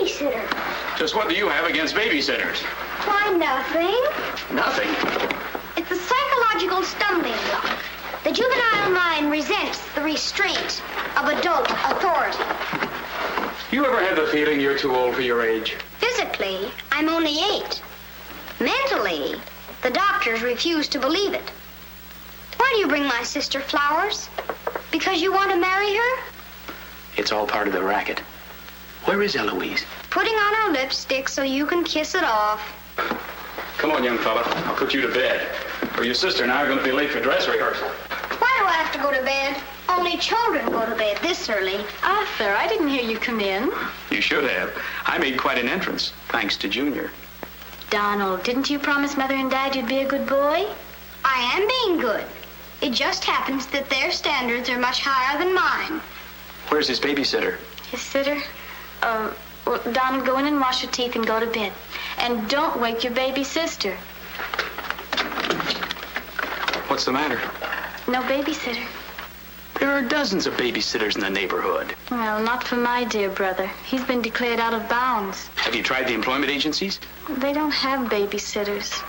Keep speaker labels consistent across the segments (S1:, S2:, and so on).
S1: babysitter.
S2: Just what do you have against babysitters?
S1: Why, nothing.
S2: Nothing.
S1: It's a psychological stumbling block. The juvenile mind resents the restraint of adult authority.
S2: You ever had the feeling you're too old for your age?
S1: Physically, I'm only 8. Mentally, the doctors refuse to believe it. Why do you bring my sister flowers? Because you want to marry her?
S2: It's all part of the racket. Where is Eloise?
S1: Putting on her lipstick so you can kiss it off.
S2: Come on, young fella. I'll put you to bed. Or your sister and I are going to be late for dress rehearsal.
S1: Why do I have to go to bed? Only children go to bed this early.
S3: Arthur, I didn't hear you come in.
S2: You should have. I made quite an entrance, thanks to Junior.
S3: Donald, didn't you promise Mother and Dad you'd be a good boy?
S1: I am being good. It just happens that their standards are much higher than mine.
S2: Where's his babysitter?
S3: His sitter? Well, Donald, go in and wash your teeth and go to bed. And don't wake your baby sister.
S2: What's the matter?
S3: No babysitter.
S2: There are dozens of babysitters in the neighborhood.
S3: Well, not for my dear brother. He's been declared out of bounds.
S2: Have you tried the employment agencies?
S3: They don't have babysitters.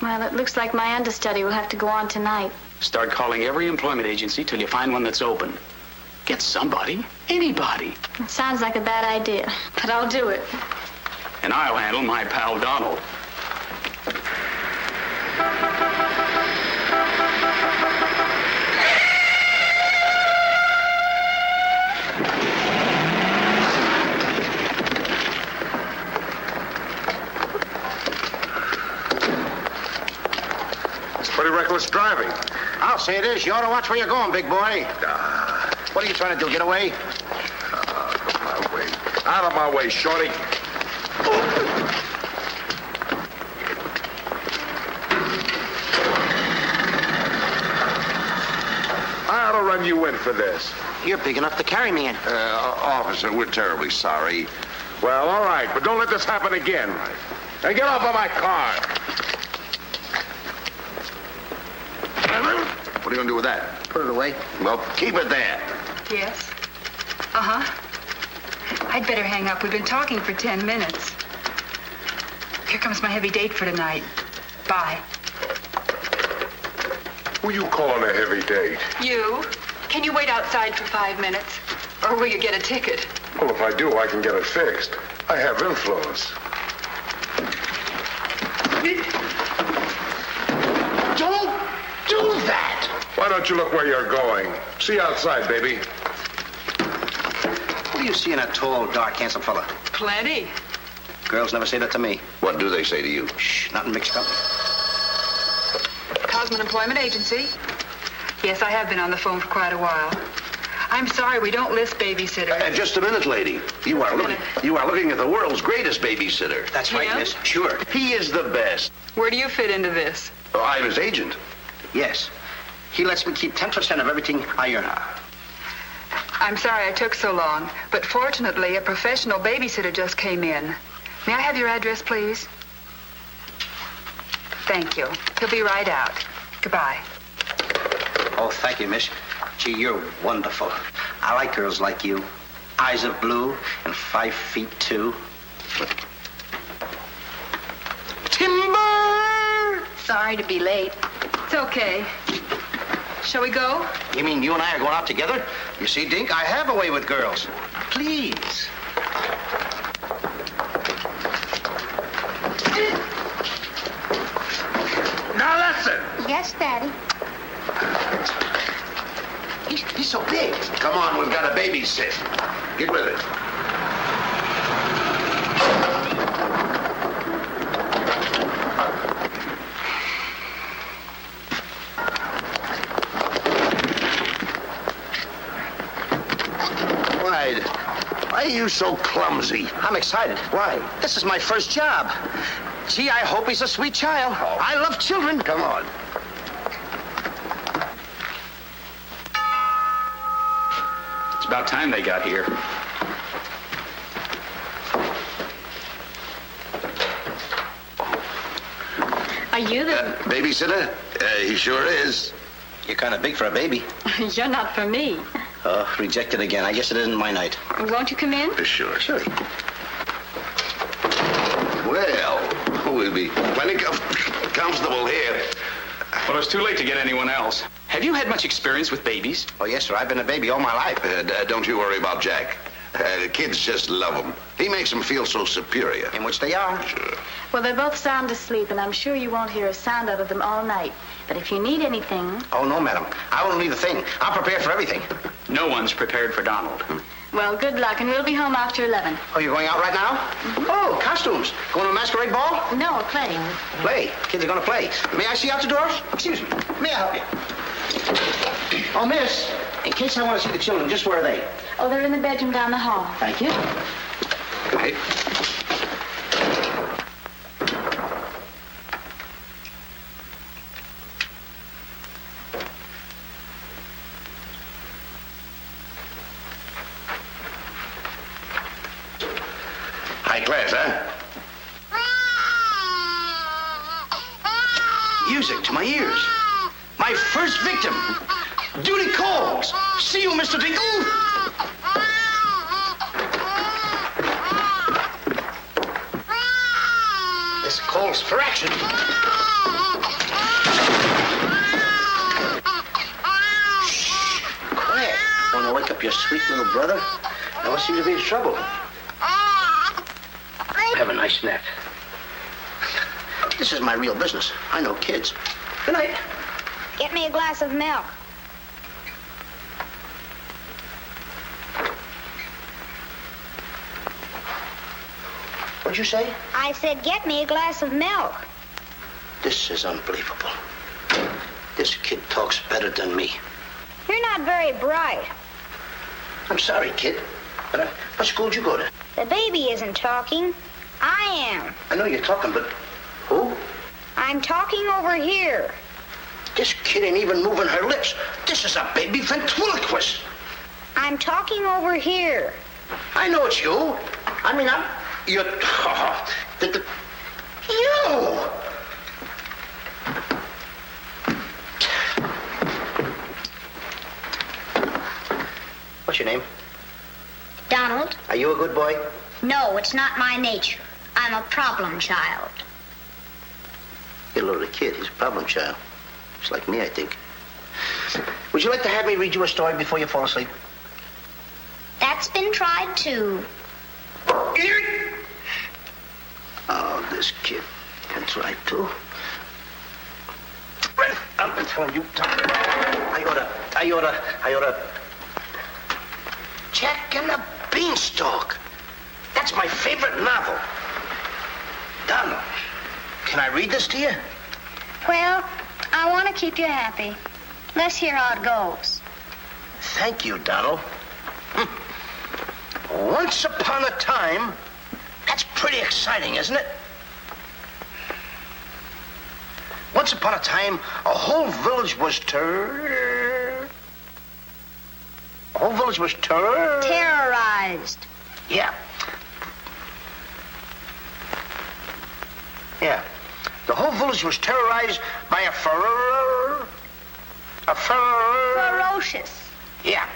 S3: Well, it looks like my understudy will have to go on tonight.
S2: Start calling every employment agency till you find one that's open. Get somebody, anybody.
S3: It sounds like a bad idea, but I'll do it.
S2: And I'll handle my pal Donald.
S4: It's pretty reckless driving.
S5: I'll say it is. You ought to watch where you're going, big boy. What are you trying to do, get away?
S4: Out of my way, shorty. I ought to run you in for this.
S5: You're big enough to carry me in.
S4: Officer, we're terribly sorry. Well, all right, but don't let this happen again. And get off of my car. What are you going to do with that?
S5: Put it away.
S4: Well, keep it there.
S6: Yes? Uh-huh. I'd better hang up. We've been talking for 10 minutes. Here comes my heavy date for tonight. Bye.
S4: Who you calling a heavy date?
S6: You? Can you wait outside for 5 minutes? Or will you get a ticket?
S4: Well, if I do, I can get it fixed. I have influence.
S5: Don't do that!
S4: Why don't you look where you're going? See you outside, baby.
S5: What do you see in a tall, dark, handsome fella?
S6: Plenty.
S5: Girls never say that to me.
S4: What do they say to you?
S5: Shh, not in mixed company.
S6: Cosman Employment Agency. Yes, I have been on the phone for quite a while. I'm sorry, we don't list babysitters.
S7: Just a minute, lady. You are looking at the world's greatest babysitter.
S5: That's right,
S6: Yeah?
S5: miss. Sure.
S7: He is the best.
S6: Where do you fit into this?
S7: Oh, I'm his agent.
S5: Yes. He lets me keep 10% of everything I earn.
S6: I'm sorry I took so long, but fortunately, a professional babysitter just came in. May I have your address, please? Thank you. He'll be right out. Goodbye.
S5: Oh, thank you, miss. Gee, you're wonderful. I like girls like you. Eyes of blue and 5 feet 2. Timber!
S6: Sorry to be late. It's okay. Shall we go?
S5: You mean you and I are going out together? You see, Dink, I have a way with girls. Please.
S4: Now listen.
S1: Yes, Daddy.
S5: He's so big.
S7: Come on, we've got a babysit. Get with it. Why are you so clumsy?
S5: I'm excited.
S7: Why?
S5: This is my first job. Gee, I hope he's a sweet child. I love children.
S7: Come on.
S2: It's about time they got here.
S3: Are you the...
S7: Babysitter? He sure is.
S5: You're kind of big for a baby.
S3: You're not for me.
S5: Rejected again. I guess it isn't my night.
S3: Won't you come in?
S7: Sure. comfortable here.
S2: Well, it's too late to get anyone else. Have you had much experience with babies?
S5: Oh, yes, sir. I've been a baby all my life.
S7: Don't you worry about Jack. Kids just love him. He makes them feel so superior.
S5: In which they are.
S7: Sure.
S3: Well, they're both sound asleep, and I'm sure you won't hear a sound out of them all night. But if you need anything...
S5: Oh, no, madam. I won't need a thing. I'm prepared for everything.
S2: No one's prepared for Donald.
S3: Well, good luck, and we'll be home after 11.
S5: Oh, you're going out right now? Oh, costumes. Going to a masquerade ball?
S3: No, playing.
S5: Play. Kids are going to play. May I see out the doors? Excuse me. May I help you? Oh, miss, in case I want to see the children, just where are they?
S3: Oh, they're in the bedroom down the hall.
S5: Thank you. Good night.
S7: High class, huh?
S5: Music to my ears. My first victim. Duty calls. See you, Mr. Dingle. This calls for action. Shh. Quiet. Want to wake up your sweet little brother? No one seems to be in trouble. Have a nice nap. This is my real business. I know kids. Good night.
S1: Get me a glass of milk.
S5: What'd you say?
S1: I said, get me a glass of milk.
S5: This is unbelievable. This kid talks better than me.
S1: You're not very bright.
S5: I'm sorry, kid. But what school did you go to?
S1: The baby isn't talking. I am.
S5: I know you're talking, but who?
S1: I'm talking over here.
S5: This kid ain't even moving her lips. This is a baby ventriloquist.
S1: I'm talking over here.
S5: I know it's you. I mean, you're... You! What's your name?
S1: Donald?
S5: Are you a good boy?
S1: No, it's not my nature. I'm a problem child.
S5: You're a little kid. He's a problem child. Just like me, I think. Would you like to have me read you a story before you fall asleep?
S1: That's been tried too.
S5: Oh, this kid can try too. I'm telling you, I oughta. Jack and the Beanstalk. That's my favorite novel. Donald, can I read this to you?
S1: Well, I want to keep you happy. Let's hear how it goes.
S5: Thank you, Donald. Once upon a time, that's pretty exciting, isn't it? Once upon a time, a whole village was
S1: Terrorized.
S5: Yeah. Yeah. The whole village was terrorized by a
S1: Ferocious.
S5: Yeah.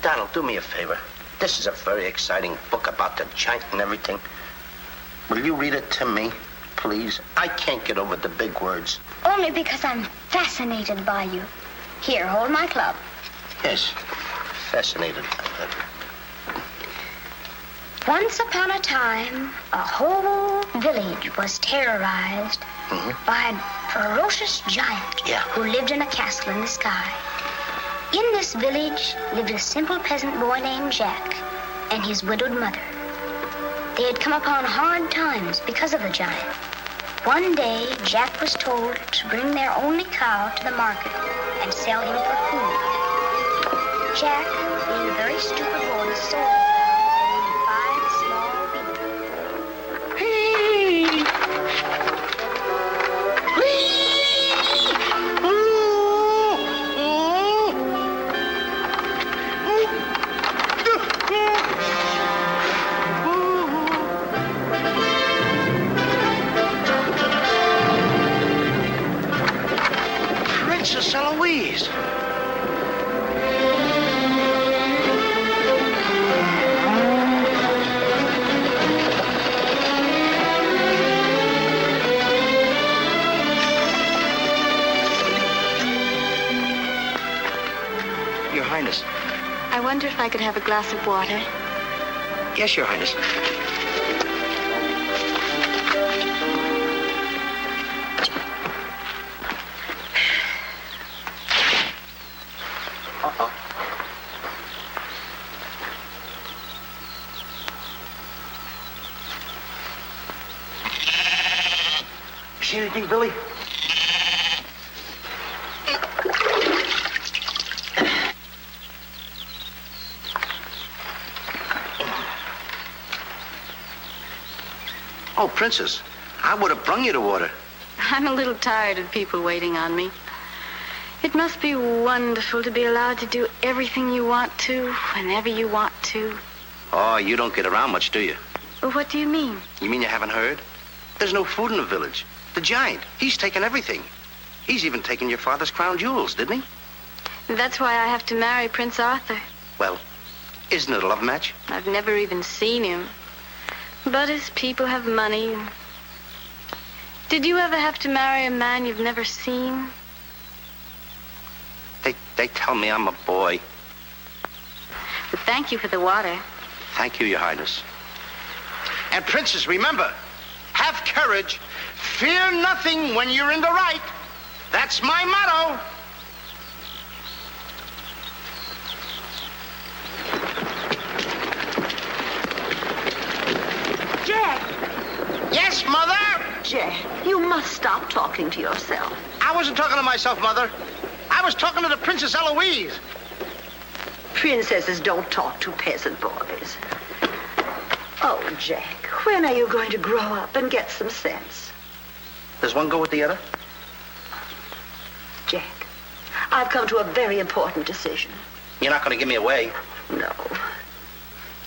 S5: Donald, do me a favor. This is a very exciting book about the giant and everything. Will you read it to me, please? I can't get over the big words.
S1: Only because I'm fascinated by you. Here, hold my club.
S5: Yes, fascinated.
S1: Once upon a time, a whole village was terrorized by a ferocious giant who lived in a castle in the sky. In this village lived a simple peasant boy named Jack and his widowed mother. They had come upon hard times because of the giant. One day, Jack was told to bring their only cow to the market and sell him for food. Jack, being a very stupid boy, sold the cow and 5 small beans.
S5: Princess Eloise.
S3: wonder if I could have a glass of water.
S5: Yes, Your Highness. Uh-oh. You see anything, Billy? Oh, Princess, I would have brung you the water.
S3: I'm a little tired of people waiting on me. It must be wonderful to be allowed to do everything you want to, whenever you want to.
S5: Oh, you don't get around much, do you?
S3: Well, what do you mean?
S5: You mean you haven't heard? There's no food in the village. The giant, he's taken everything. He's even taken your father's crown jewels, didn't he?
S3: That's why I have to marry Prince Arthur.
S5: Well, isn't it a love match?
S3: I've never even seen him. But his people have money. Did you ever have to marry a man you've never seen?
S5: They tell me I'm a boy.
S3: But thank you for the water.
S5: Thank you, Your Highness. And Princess, remember, have courage. Fear nothing when you're in the right. That's my motto.
S8: Jack!
S5: Yes, Mother?
S8: Jack, you must stop talking to yourself.
S5: I wasn't talking to myself, Mother. I was talking to the Princess Eloise.
S8: Princesses don't talk to peasant boys. Oh, Jack, when are you going to grow up and get some sense?
S5: Does one go with the other?
S8: Jack, I've come to a very important decision.
S5: You're not going to give me away.
S8: No.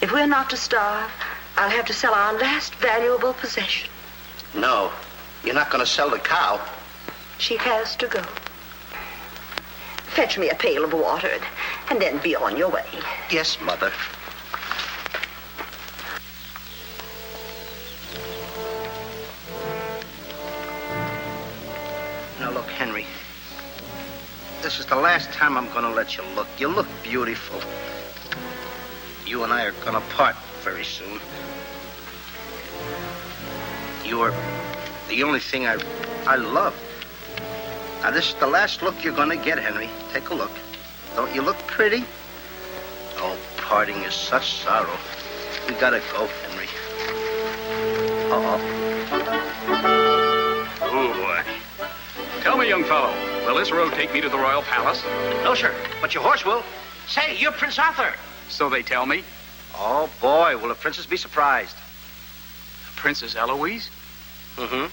S8: If we're not to starve, I'll have to sell our last valuable possession.
S5: No, you're not going to sell the cow.
S8: She has to go. Fetch me a pail of water and then be on your way.
S5: Yes, Mother. Now, look, Henry. This is the last time I'm going to let you look. You look beautiful. You and I are going to part very soon. You are the only thing I love. Now, this is the last look you're going to get, Henry. Take a look. Don't you look pretty? Oh, parting is such sorrow. We got to go, Henry. Uh-oh.
S2: Oh, boy. Tell me, young fellow, will this road take me to the royal palace?
S5: No, sir, but your horse will. Say, you're Prince Arthur.
S2: So they tell me.
S5: Oh, boy, will the princess be surprised.
S2: Princess Eloise?
S5: Mm-hmm.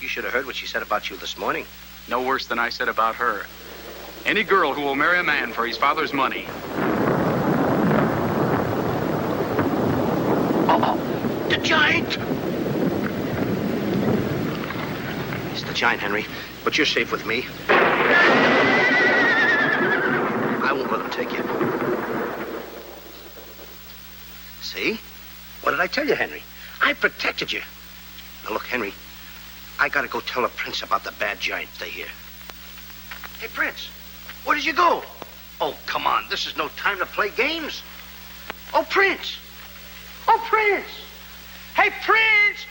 S5: You should have heard what she said about you this morning.
S2: No worse than I said about her. Any girl who will marry a man for his father's money.
S5: Uh-oh, the giant! It's the giant, Henry, but you're safe with me. I won't let him take you. See? What did I tell you, Henry? I protected you. Now, look, Henry, I gotta go tell the prince about the bad giant. Stay here. Hey, Prince, where did you go? Oh, come on. This is no time to play games. Oh, Prince. Oh, Prince. Hey, Prince.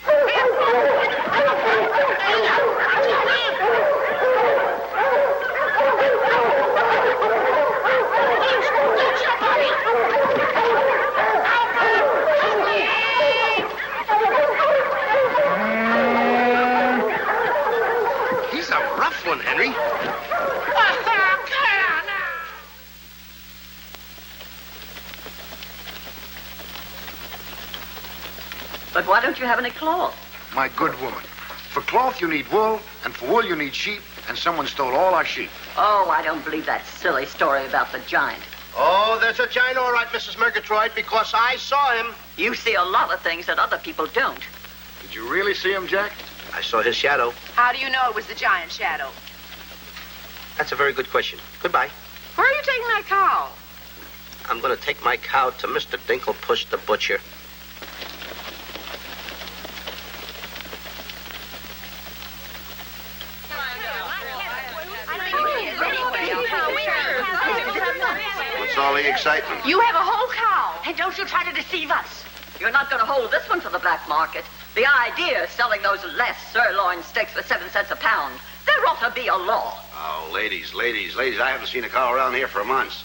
S5: He's a rough one, Henry.
S8: But why don't you have any cloth?
S9: My good woman, for cloth you need wool, and for wool you need sheep, and someone stole all our sheep.
S8: Oh, I don't believe that silly story about the giant.
S5: Oh, there's a giant, all right, Mrs. Murgatroyd, because I saw him.
S8: You see a lot of things that other people don't.
S9: Did you really see him, Jack?
S5: I saw his shadow.
S6: How do you know it was the giant shadow?
S5: That's a very good question. Goodbye.
S6: Where are you taking that cow?
S5: I'm going to take my cow to Mr. Dinklepush the butcher. What's all the excitement?
S10: You have a whole cow, and don't you try to deceive us.
S8: You're not going to hold this one for the black market. The idea of selling those less sirloin steaks for 7 cents a pound. There ought to be a law.
S5: Oh, ladies, I haven't seen a cow around here for months.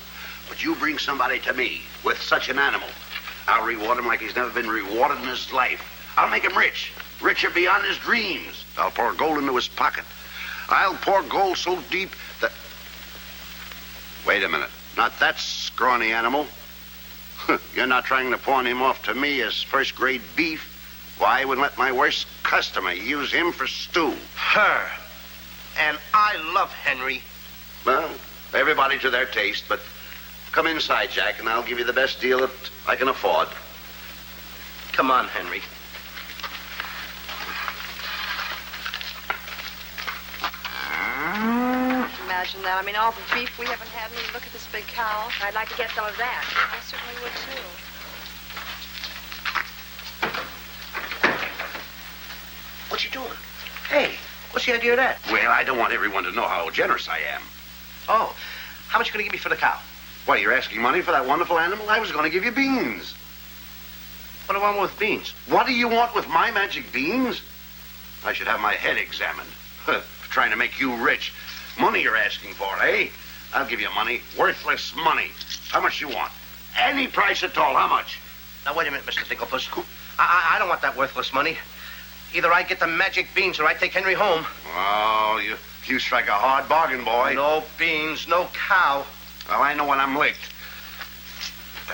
S5: But you bring somebody to me with such an animal, I'll reward him like he's never been rewarded in his life. I'll make him rich, richer beyond his dreams. I'll pour gold into his pocket. I'll pour gold so deep that... Wait a minute. Not that scrawny animal. You're not trying to pawn him off to me as first-grade beef? Why, I would let my worst customer use him for stew. Her. And I love Henry. Well, everybody to their taste, but come inside, Jack, and I'll give you the best deal that I can afford. Come on, Henry.
S11: Imagine that. I mean, all the beef we haven't had, and you look at this big cow.
S10: I'd like to get some of that.
S11: I certainly would, too.
S5: What you doing? Hey, what's the idea of that? Well, I don't want everyone to know how generous I am. Oh, how much are you going to give me for the cow? What, you're asking money for that wonderful animal? I was going to give you beans. What do I want with beans? What do you want with my magic beans? I should have my head examined. Trying to make you rich. Money you're asking for, eh? I'll give you money. Worthless money. How much you want? Any price at all. How much?
S12: Now, wait a minute, Mr. Dinklepuss. I don't want that worthless money. Either I get the magic beans or I take Henry home.
S5: Oh, you strike a hard bargain, boy.
S12: No beans, no cow.
S5: Well, I know when I'm licked.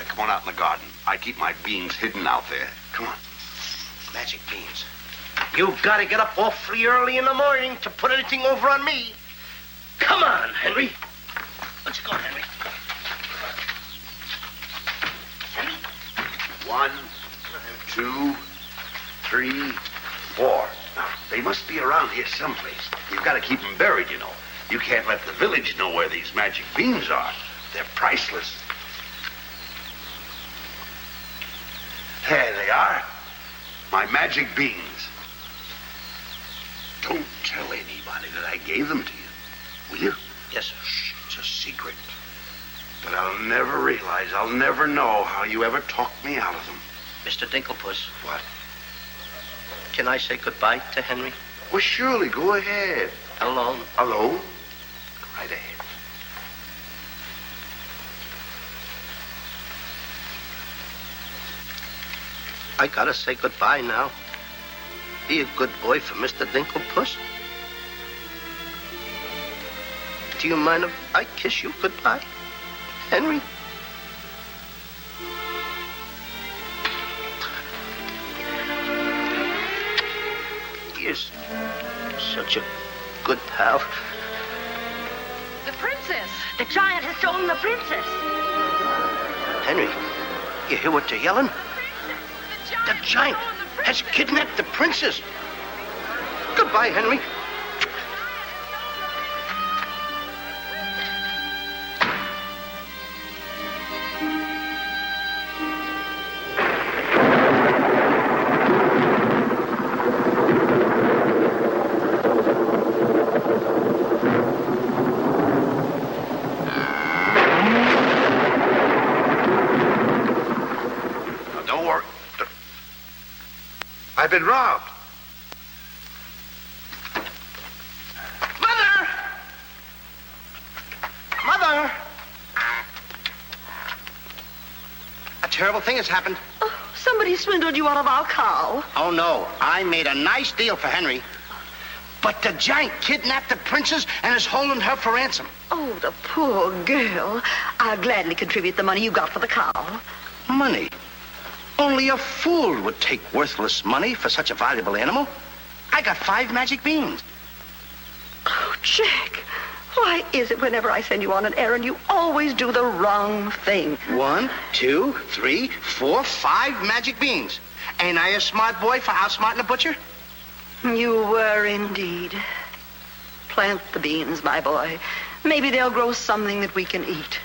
S5: Come on out in the garden. I keep my beans hidden out there. Come on.
S12: Magic beans. You gotta get up awfully early in the morning to put anything over on me. Come on, Henry. Let's go, Henry.
S5: 1, 2, 3, 4. Now, they must be around here someplace. You've got to keep them buried, you know. You can't let the village know where these magic beans are. They're priceless. There they are. My magic beans. Don't tell anybody that I gave them to you. Will you?
S12: Yes, sir.
S5: Shh, it's a secret. But I'll never realize, I'll never know how you ever talked me out of them.
S12: Mr. Dinklepuss.
S5: What?
S12: Can I say goodbye to Henry?
S5: Well, surely, go ahead.
S12: Alone?
S5: Alone? Go right ahead.
S12: I gotta say goodbye now. Be a good boy for Mr. Dinklepuss. Do you mind if I kiss you goodbye, Henry? You're such a good pal.
S10: The princess. The giant has stolen the princess.
S12: Henry, you hear what they're yelling? The giant has kidnapped the princess. Goodbye, Henry.
S5: I've been robbed.
S12: Mother! Mother! A terrible thing has happened.
S8: Oh, somebody swindled you out of our cow.
S12: Oh, no. I made a nice deal for Henry. But the giant kidnapped the princess and is holding her for ransom.
S8: Oh, the poor girl. I'll gladly contribute the money you got for the cow.
S12: Money? Only a fool would take worthless money for such a valuable animal. I got 5 magic beans.
S8: Oh, Jack, why is it whenever I send you on an errand, you always do the wrong thing?
S12: 1, 2, 3, 4, 5 magic beans. Ain't I a smart boy for outsmarting a butcher?
S8: You were indeed. Plant the beans, my boy. Maybe they'll grow something that we can eat.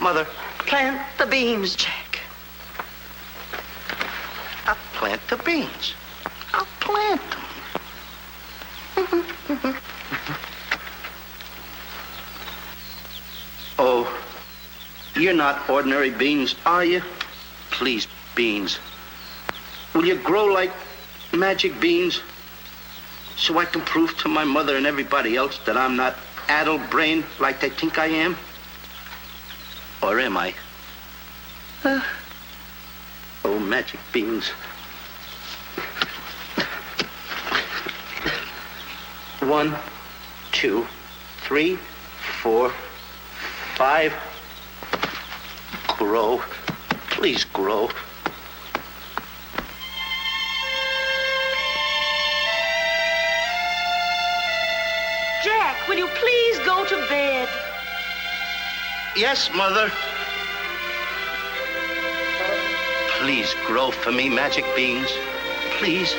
S12: Mother.
S8: Plant the beans, Jack.
S12: I'll plant the beans. I'll plant them. Oh, You're not ordinary beans, are you? Please, beans. Will you grow like magic beans so I can prove to my mother and everybody else that I'm not addle-brained like they think I am? Or am I? Oh, magic beans. 1, 2, 3, 4, 5. Grow. Please grow.
S8: Jack, will you please go to bed?
S12: Yes, Mother. Please grow for me, magic beans. Please.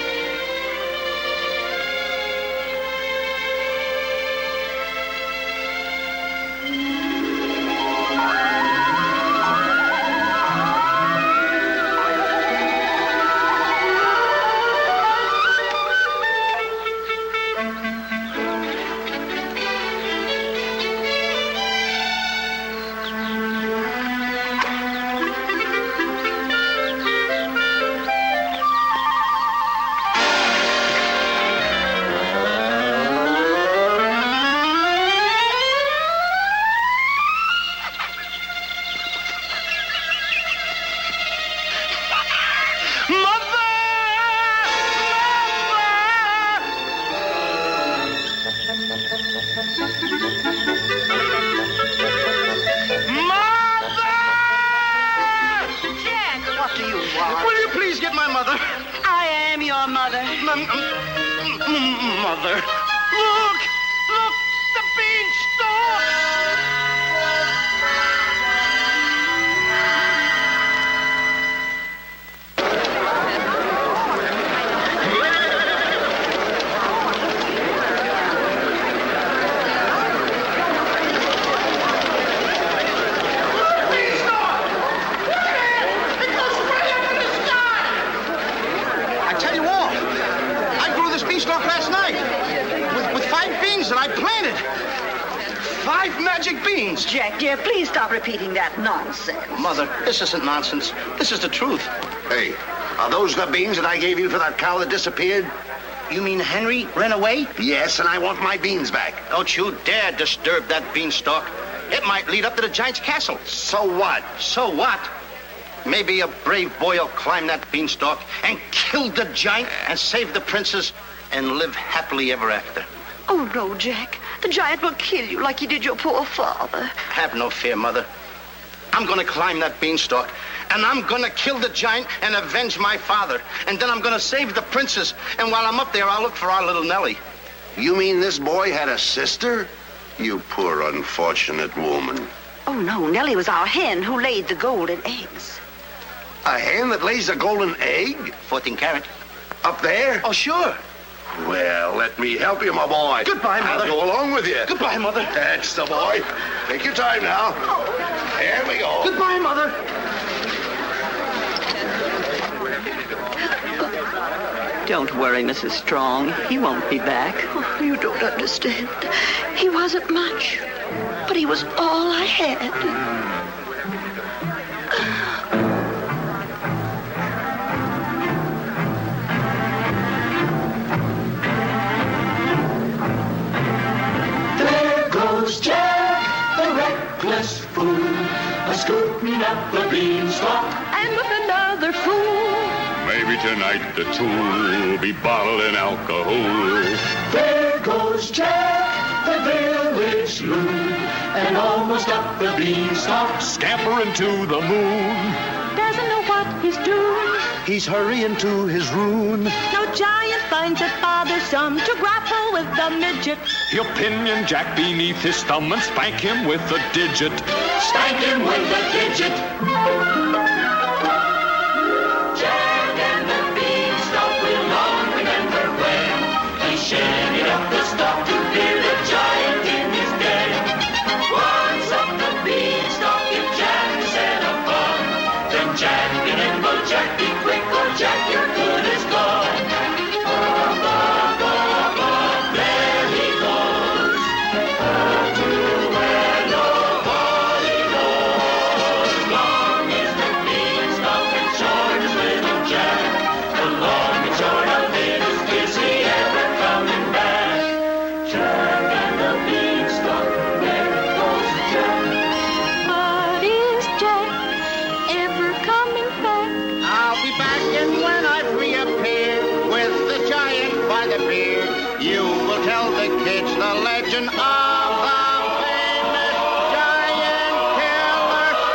S12: Mother, look! Look! The beanstalk!
S5: I tell you all, I grew this beanstalk last night with 5 beans that I planted. 5 magic beans.
S8: Jack, dear, please stop repeating that nonsense.
S12: Mother, this isn't nonsense. This is the truth.
S7: Hey, are those the beans that I gave you for that cow that disappeared?
S12: You mean Henry ran away?
S7: Yes, and I want my beans back.
S12: Don't you dare disturb that beanstalk. It might lead up to the giant's castle.
S7: So what?
S12: So what? Maybe a brave boy will climb that beanstalk and kill the giant and save the princess and live happily ever after.
S8: Oh, no, Jack. The giant will kill you like he did your poor father.
S12: Have no fear, Mother. I'm going to climb that beanstalk, and I'm going to kill the giant and avenge my father. And then I'm going to save the princess. And while I'm up there, I'll look for our little Nellie.
S7: You mean this boy had a sister? You poor unfortunate woman.
S8: Oh, no. Nellie was our hen who laid the golden eggs.
S7: A hen that lays a golden egg?
S12: 14 carat.
S7: Up there?
S12: Oh, sure.
S7: Well, let me help you, my boy.
S12: Goodbye, Mother.
S7: I'll go along with you.
S12: Goodbye, Mother.
S7: That's the boy. Take your time now. There we go.
S12: Goodbye, Mother.
S13: Don't worry, Mrs. Strong. He won't be back.
S8: Oh, you don't understand. He wasn't much, but he was all I had.
S14: Jack, the reckless fool, a-scooting up the beanstalk, and with another fool.
S15: Maybe tonight the two will be bottling alcohol.
S14: There goes Jack, the village loon, and almost up the beanstalk,
S15: scampering to the moon.
S14: Doesn't know what he's doing.
S16: He's hurrying to his ruin.
S14: No giant finds it bothersome to grapple with the midget.
S15: He'll pinion Jack beneath his thumb and spank him with a digit.
S14: Spank him with a digit. Jack and the beanstalk will long remember when he shinned up the stalk to hear the giant in his den. Once up the beanstalk, if Jack set upon, then Jack and nimble Jack, be quick, or Jack, your good is gone. There he goes, to where nobody knows.
S12: appear. You will tell the kids the legend of the famous giant killer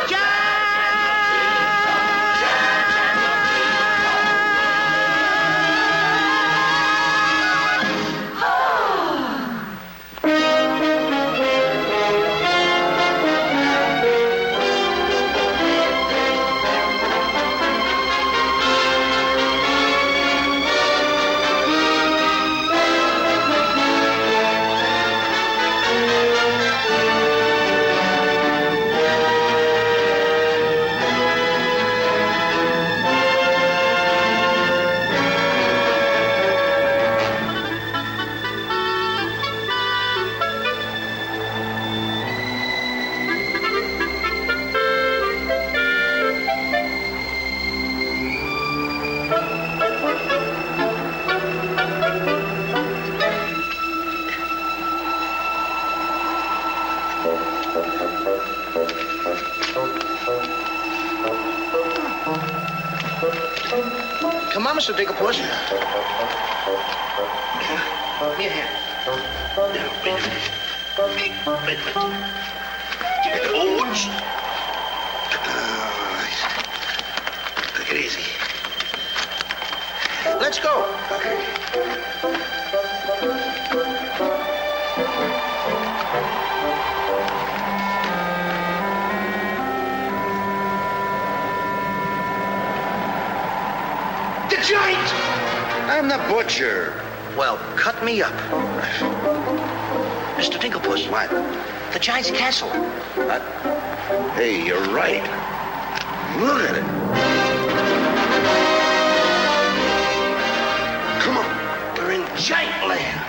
S5: Come on, Mr. Digglepuss. Here, here. Wait. Oops. Take it easy. Let's go. The giant!
S12: I'm the butcher.
S5: Well, cut me up. Mr. Digglepuss.
S12: What?
S5: The giant's castle.
S12: What? Hey, you're right. Look at it.
S5: Come on. We're in giant land.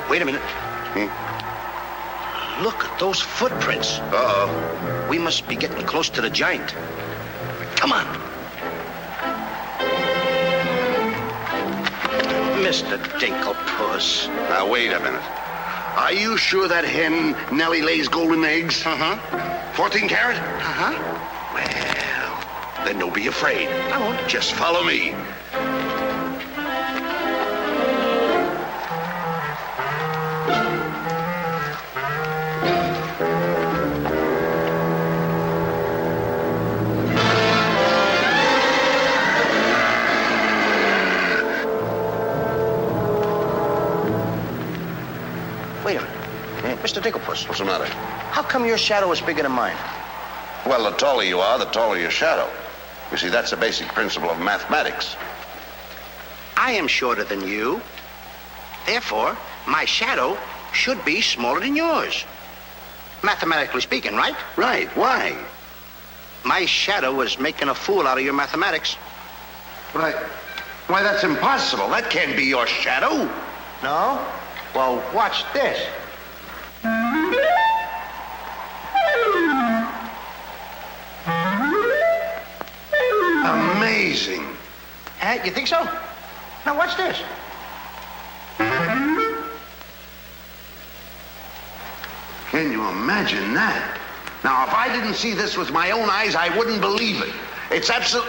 S5: Wait a minute. Look at those footprints.
S12: Uh-oh.
S5: We must be getting close to the giant. Come on. Mr. Digglepuss.
S12: Now, wait a minute. Are you sure that hen Nellie lays golden eggs?
S5: Uh-huh.
S12: 14 carat?
S5: Uh-huh.
S12: Well, then don't be afraid.
S5: I won't.
S12: Just follow me.
S5: Wait a minute. Mr. Digglepuss.
S12: What's the matter?
S5: How come your shadow is bigger than mine?
S12: Well, the taller you are, the taller your shadow. You see, that's a basic principle of mathematics.
S5: I am shorter than you. Therefore, my shadow should be smaller than yours. Mathematically speaking, right?
S12: Right. Why?
S5: My shadow is making a fool out of your mathematics.
S12: Why, that's impossible. That can't be your shadow.
S5: No? Well, watch this.
S12: Amazing.
S5: You think so? Now watch this.
S12: Can you imagine that? Now, if I didn't see this with my own eyes, I wouldn't believe it. It's absolute...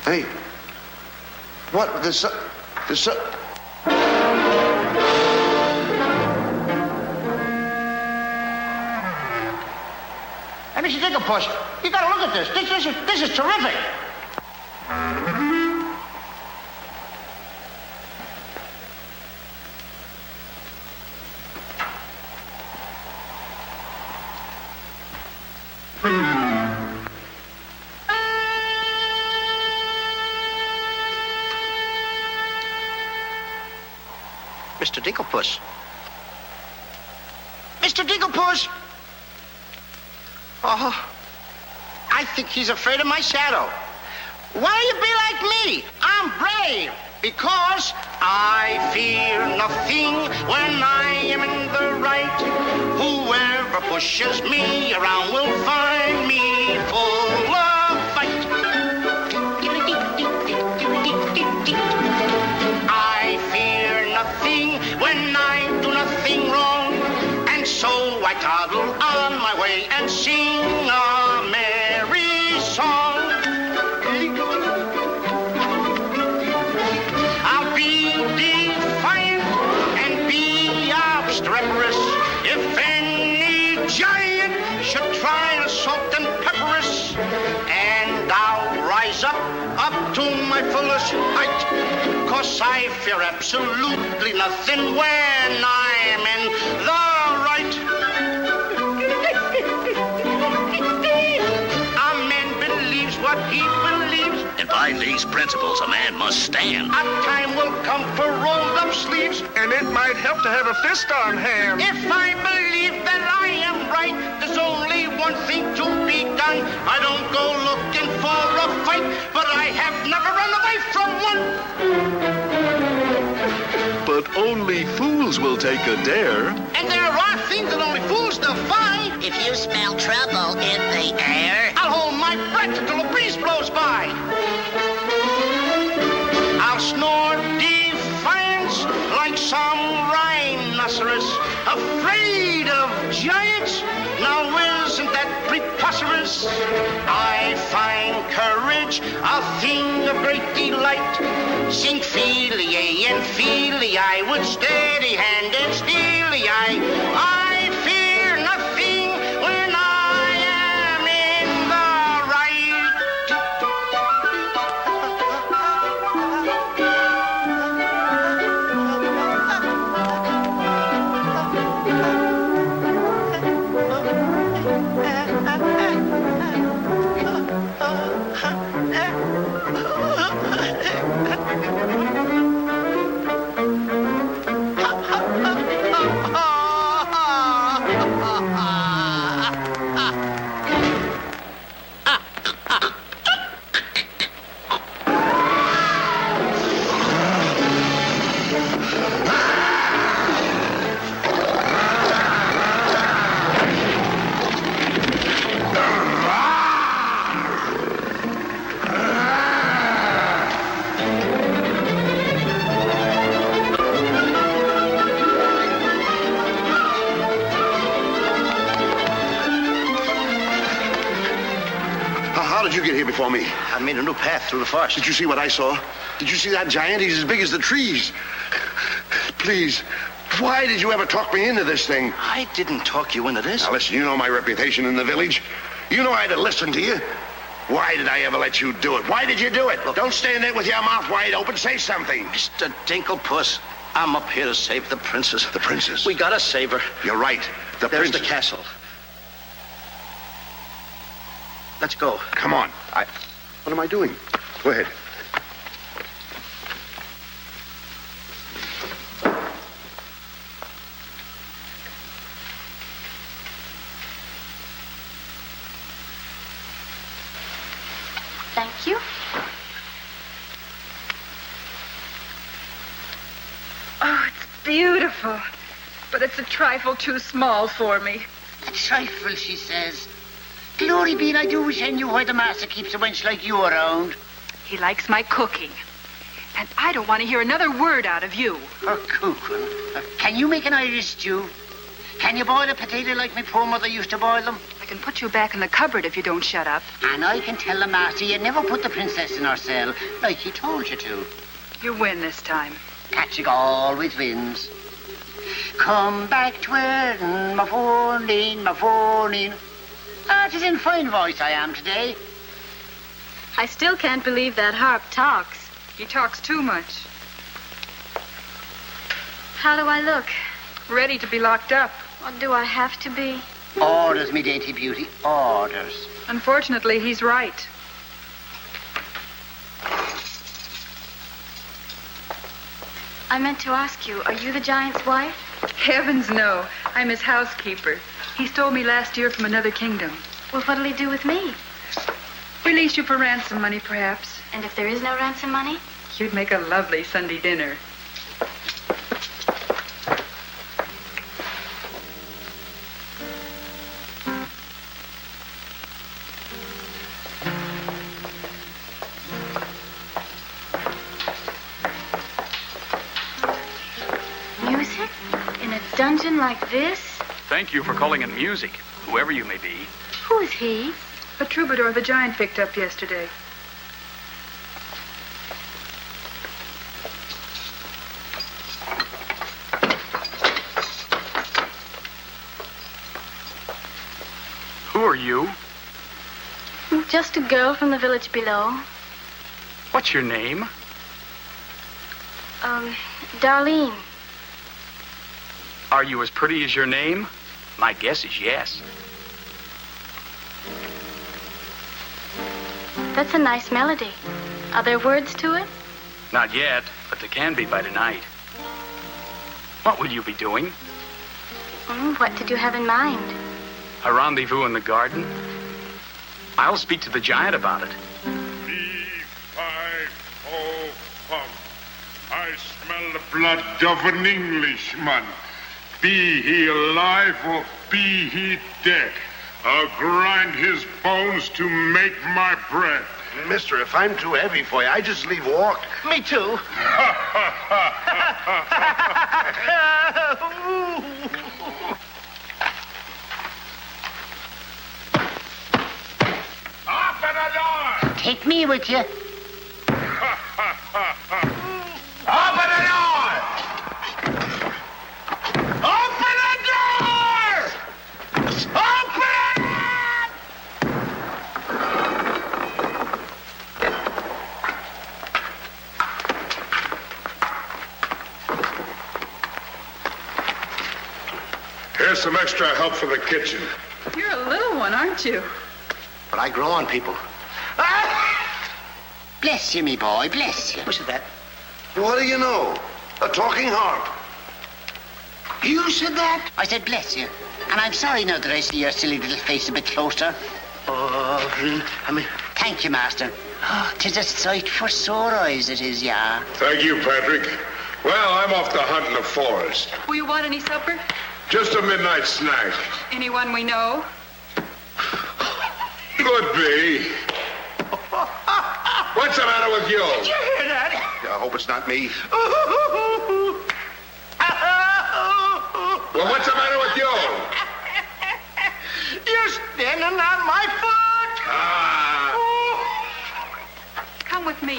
S12: Hey. What? There's
S5: Hey, Mr. Digglepuss, you gotta look at this. This is terrific. Mr. Digglepuss. Mr. Digglepuss! Oh, I think he's afraid of my shadow. Why don't you be like me? I'm brave because I fear nothing when I am in the right. Whoever pushes me around will find me full of fight. I fear nothing when I do nothing wrong, and so
S12: toddle on my way and sing a merry song. I'll be defiant and be obstreperous if any giant should try to salt and pepper us. And I'll rise up to my fullest height, 'cause I fear absolutely nothing when I'm in the right. A man believes what he believes,
S17: and by these principles a man must stand.
S12: A time will come for rolled up sleeves,
S18: and it might help to have a fist on hand.
S12: If I believe that I am right, there's only one thing to be done. I don't go looking for a fight, but I have never run away from one.
S16: But only fools will take a dare.
S12: And there are things that only fools defy.
S19: If you smell trouble in the air,
S12: I'll hold my breath until a breeze blows by. I'll snore defiance like some rhinoceros, afraid of giants. Now isn't that preposterous? I find courage a thing of great delight. Sing Feely and Feely, I with steady hand and steely eye. I fear nothing when I am in the right.
S4: How did you get here before me?
S5: I made a new path through the forest.
S4: Did you see what I saw? Did you see that giant? He's as big as the trees. Please, why did you ever talk me into this thing?
S5: I didn't talk you into this.
S4: Now listen, you know my reputation in the village. You know I had to listen to you. Why did I ever let you do it? Why did you do it? Look, don't stand there with your mouth wide open. Say something.
S5: Mr. Dinklepuss, I'm up here to save the princess.
S4: The princess?
S5: We gotta save her.
S4: You're right.
S5: There's
S4: princess.
S5: the castle. Let's go.
S4: Come on. What am I doing? Go ahead.
S3: Thank you.
S6: Oh, it's beautiful. But it's a trifle too small for me.
S19: A trifle, she says. Glory be, and I do wish I knew why the master keeps a wench like you around.
S6: He likes my cooking. And I don't want to hear another word out of you.
S19: Her cooking? Can you make an Irish stew? Can you boil a potato like my poor mother used to boil them?
S6: I can put you back in the cupboard if you don't shut up.
S19: And I can tell the master you never put the princess in her cell, like he told you to.
S6: You win this time.
S19: Catching always wins. Come back to where my phone in. Ah, it is in fine voice I am today.
S3: I still can't believe that harp talks.
S6: He talks too much.
S3: How do I look?
S6: Ready to be locked up.
S3: Or do I have to be?
S19: Orders, me dainty beauty, orders.
S6: Unfortunately, he's right.
S3: I meant to ask you, are you the giant's wife?
S6: Heavens, no. I'm his housekeeper. He stole me last year from another kingdom.
S3: Well, what'll he do with me?
S6: Release you for ransom money, perhaps.
S3: And if there is no ransom money?
S6: You'd make a lovely Sunday dinner.
S3: Music? In a dungeon like this?
S2: Thank you for calling in music, whoever you may be.
S3: Who is he?
S6: A troubadour the giant picked up yesterday.
S2: Who are you?
S3: Just a girl from the village below.
S2: What's your name?
S3: Darlene.
S2: Are you as pretty as your name? My guess is yes.
S3: That's a nice melody. Are there words to it?
S2: Not yet, but there can be by tonight. What will you be doing?
S3: What did you have in mind?
S2: A rendezvous in the garden? I'll speak to the giant about it.
S15: I smell the blood of an Englishman. Be he alive or be he dead, I'll grind his bones to make my bread.
S4: Mister, if I'm too heavy for you, I just leave walk.
S19: Me too.
S15: Open the door!
S19: Take me with you.
S15: Open the door! Open the door! Open it! Here's some extra help for the kitchen.
S6: You're a little one, aren't you?
S5: But I grow on people.
S19: Bless you, me boy, bless you.
S5: Who said that?
S4: What do you know? A talking harp.
S19: You said that? I said bless you. And I'm sorry now that I see your silly little face a bit closer.
S5: Oh, I mean...
S19: Thank you, master. Oh, 'tis a sight for sore eyes, it is, yeah.
S15: Thank you, Patrick. Well, I'm off to hunt in the forest.
S6: Will you want any supper?
S15: Just a midnight snack.
S6: Anyone we know?
S15: Could be. What's the matter with you?
S19: Did you hear that?
S4: I hope it's not me.
S15: Well, what's the matter with you?
S19: You're standing on my foot.
S6: Come with me.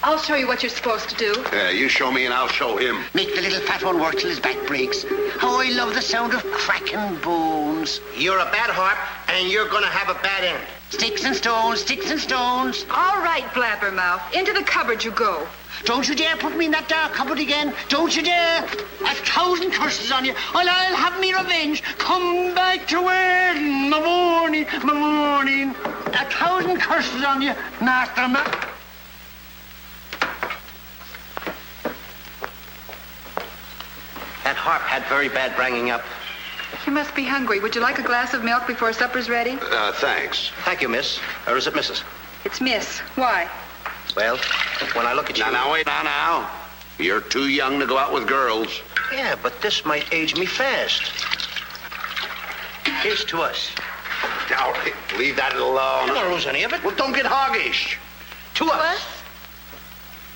S6: I'll show you what you're supposed to do.
S4: Yeah, you show me and I'll show him.
S19: Make the little fat one work till his back breaks. How I love the sound of cracking bones.
S5: You're a bad harp, and you're gonna have a bad end.
S19: Sticks and stones, sticks and stones.
S6: All right, blabbermouth. Into the cupboard you go.
S19: Don't you dare put me in that dark cupboard again. Don't you dare. 1,000 curses on you. I'll have me revenge. Come back to where my morning, my morning. 1,000 curses on you, master.
S5: That harp had very bad banging up.
S6: You must be hungry. Would you like a glass of milk before supper's ready?
S4: Thanks.
S5: Thank you, miss. Or is it Mrs.?
S6: It's Miss. Why?
S5: Well, when I look at you...
S4: Now, wait, now. You're too young to go out with girls.
S5: Yeah, but this might age me fast. Here's to us.
S4: Now, leave that alone.
S5: You don't lose any of it.
S4: Well, don't get hoggish.
S5: To us.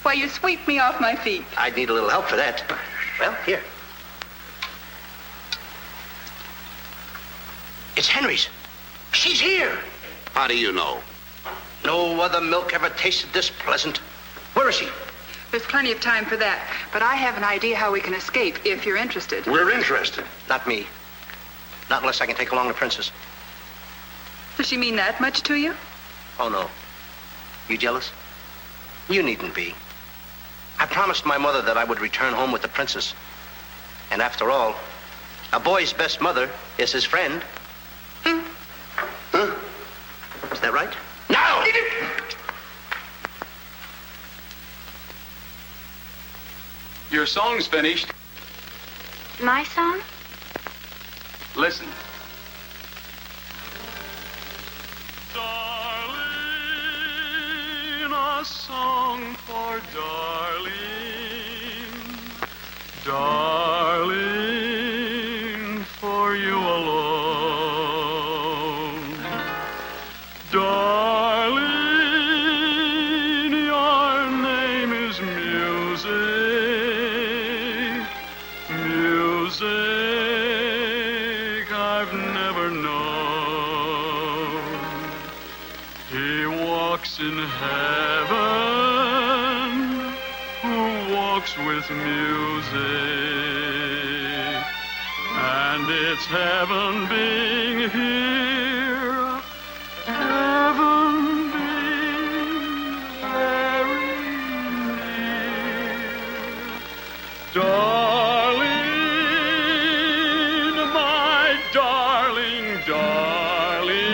S6: Why, you sweep me off my feet.
S5: I'd need a little help for that. Well, here. It's Henry's. She's here.
S4: How do you know?
S5: No other milk ever tasted this pleasant. Where is she?
S6: There's plenty of time for that. But I have an idea how we can escape, if you're interested.
S4: We're interested.
S5: Not me. Not unless I can take along the princess.
S6: Does she mean that much to you?
S5: Oh, no. You jealous? You needn't be. I promised my mother that I would return home with the princess. And after all, a boy's best mother is his friend. Huh? Is that right?
S4: No!
S2: Your song's finished.
S3: My song?
S2: Listen.
S15: Darling, a song for darling. Darling, for you alone. Darling,
S14: heaven who walks with music, and it's heaven being here, heaven being very near. Darling, my darling, darling,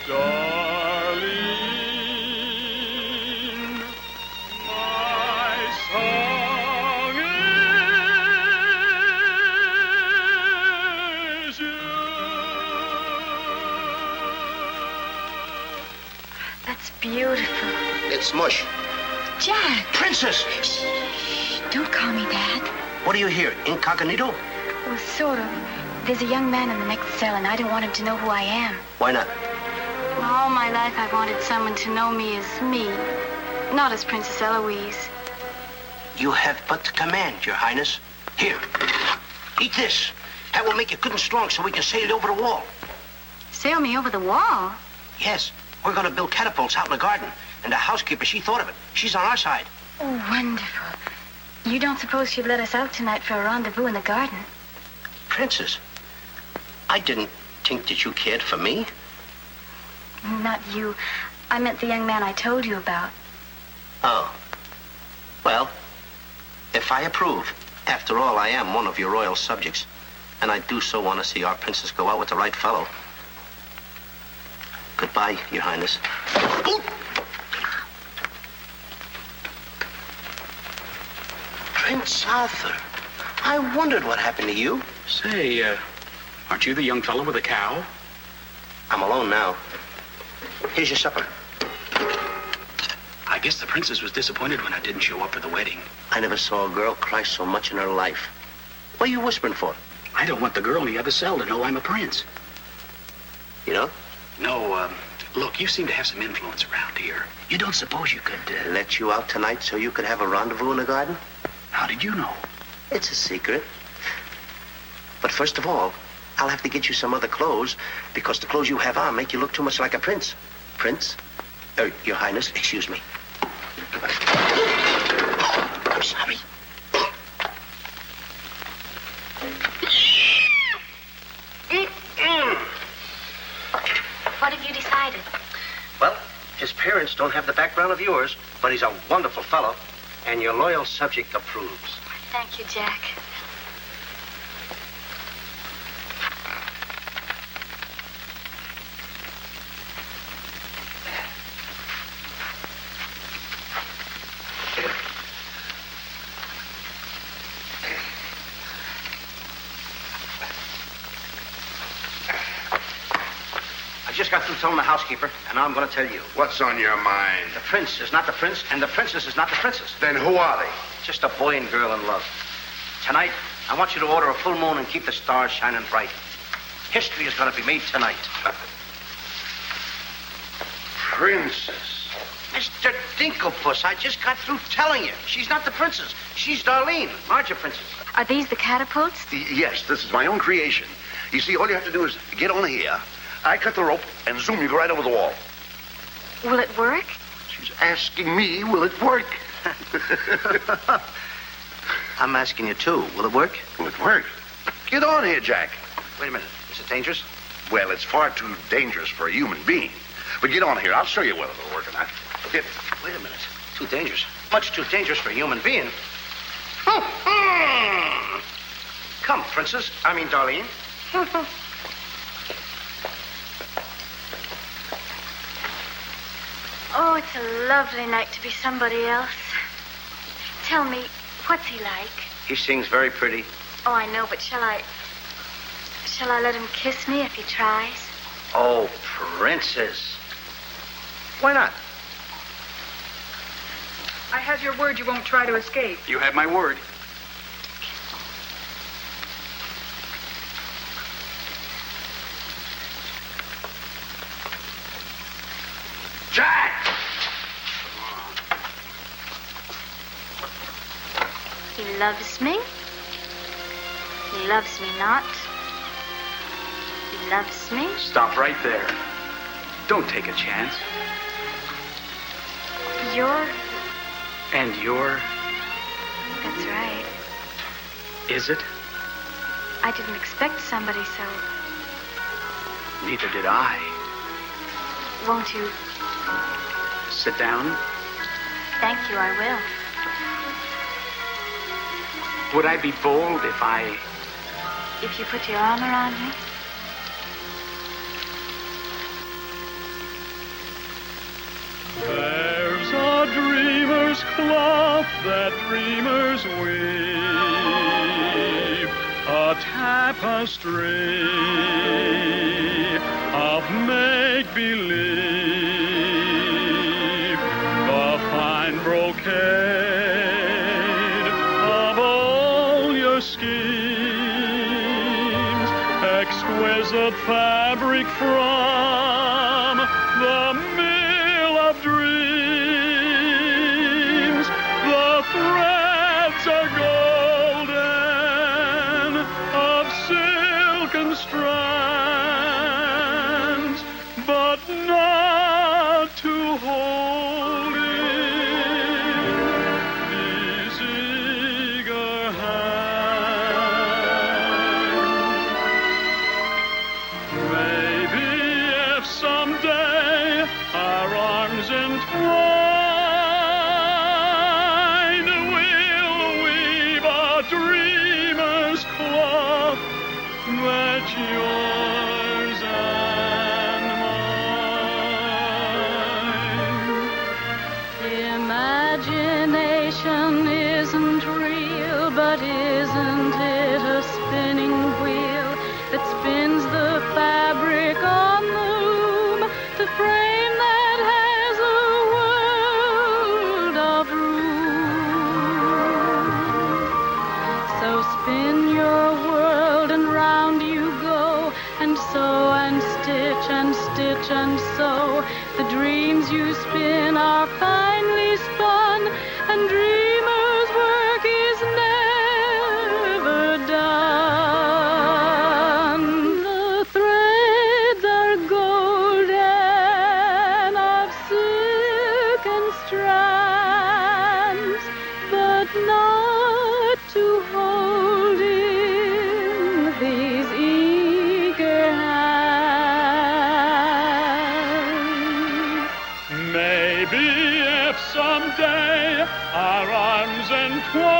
S14: darling, my song is you.
S3: That's beautiful.
S5: It's mush.
S3: Jack.
S5: Princess!
S3: Shh. Don't call me that.
S5: What are you here, incognito?
S3: Well, sort of. There's a young man in the next cell, and I don't want him to know who I am.
S5: Why not?
S3: All my life, I've wanted someone to know me as me, not as Princess Eloise.
S5: You have but to command, Your Highness. Here, eat this. That will make you good and strong so we can sail it over the wall.
S3: Sail me over the wall?
S5: Yes, we're going to build catapults out in the garden. And the housekeeper, she thought of it. She's on our side.
S3: Oh, wonderful. You don't suppose she'd let us out tonight for a rendezvous in the garden?
S5: Princess, I didn't think that you cared for me.
S3: Not you. I meant the young man I told you about.
S5: Oh. Well, if I approve, after all, I am one of your royal subjects. And I do so want to see our princess go out with the right fellow. Goodbye, Your Highness. Ooh! Prince Arthur, I wondered what happened to you.
S2: Say, aren't you the young fellow with the cow?
S5: I'm alone now. Here's your supper.
S2: I guess the princess was disappointed when I didn't show up for the wedding.
S5: I never saw a girl cry so much in her life. What are you whispering for?
S2: I don't want the girl in the other cell to know I'm a prince.
S5: You know?
S2: No, look, you seem to have some influence around here. You don't suppose you could,
S5: let you out tonight so you could have a rendezvous in the garden?
S2: How did you know?
S5: It's a secret. But first of all, I'll have to get you some other clothes because the clothes you have on make you look too much like a prince. Prince? Your Highness, excuse me. I'm sorry.
S3: What have you decided?
S5: Well, his parents don't have the background of yours, but he's a wonderful fellow, and your loyal subject approves.
S3: Thank you, Jack.
S5: I just got through telling the housekeeper, and now I'm going to tell you.
S4: What's on your mind?
S5: The prince is not the prince, and the princess is not the princess.
S4: Then who are they?
S5: Just a boy and girl in love. Tonight, I want you to order a full moon and keep the stars shining bright. History is going to be made tonight.
S4: Princess.
S5: Mr. Dinklepuss, I just got through telling you. She's not the princess. She's Darlene, larger princess.
S3: Are these the catapults?
S4: Yes, this is my own creation. You see, all you have to do is get on here. I cut the rope, and zoom, you go right over the wall.
S3: Will it work?
S4: She's asking me, will it work?
S5: I'm asking you, too. Will it work?
S4: Will it work? Get on here, Jack.
S5: Wait a minute. Is it dangerous?
S4: Well, it's far too dangerous for a human being. But get on here. I'll show you whether it'll work or not.
S5: Wait a minute. Too dangerous. Much too dangerous for a human being. Come, princess. I mean, Darlene.
S3: Oh, it's a lovely night to be somebody else. Tell me, what's he like?
S5: He sings very pretty.
S3: Oh, I know, but shall I let him kiss me if he tries?
S5: Oh, princess. Why not?
S6: I have your word you won't try to escape.
S2: You have my word.
S4: Jack!
S3: He loves me. He loves me not. He loves me.
S2: Stop right there. Don't take a chance.
S3: You're...
S2: And you're...
S3: That's right.
S2: Is it?
S3: I didn't expect somebody so...
S2: Neither did I.
S3: Won't you?
S2: Sit down.
S3: Thank you, I will.
S2: Would I be bold if I...
S3: If you put your arm around me?
S14: There's a dreamer's cloth that dreamers weave, a tapestry of make-believe, the fine brocade of all your schemes, exquisite fabric from the mill of dreams. The threads are golden, of silken strands, but not to hold in these eager hands. Maybe if someday our arms entwine, we'll weave a dreamer's cloth that's yours and mine. Imagination isn't real, but isn't it a spinning wheel that spins the fabric on the loom, the frame that has a world of room? So spin your world and round you go, and sew and stitch and stitch and sew. The dreams you spin are finely spun, and dreamers' work is never done. The threads are golden, of silken strands, but not to hold in these eager hands. Maybe if someday our arms entwine,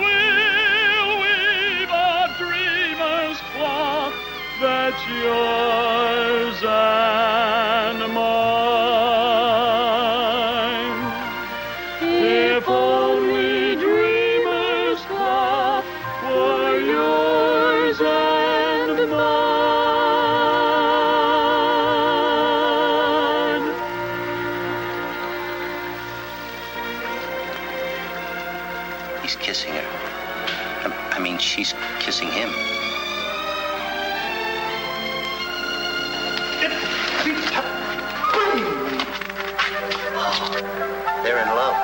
S14: we'll weave a dreamer's cloth that's yours and mine. If only dreamer's cloth were yours and mine.
S5: He's kissing her. I mean, she's kissing him. They're in love.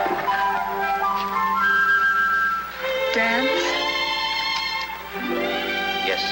S3: Dance?
S5: Yes.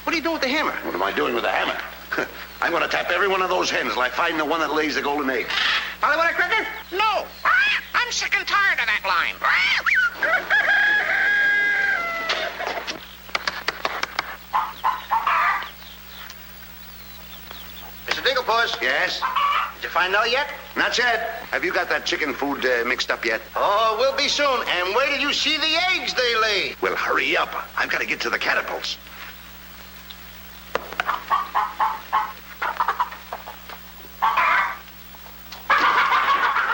S5: What are you doing with the hammer?
S4: What am I doing with the hammer? I'm going to tap every one of those hens till I find the one that lays the golden egg.
S5: Polly, want a cracker?
S18: No. I'm sick and tired of that line.
S5: Mr. Dinklepuss.
S4: Yes?
S5: Did you find out yet?
S4: Not yet. Have you got that chicken food mixed up yet?
S5: Oh, we'll be soon. And where did you see the eggs they lay?
S4: Well, hurry up. I've got to get to the catapults.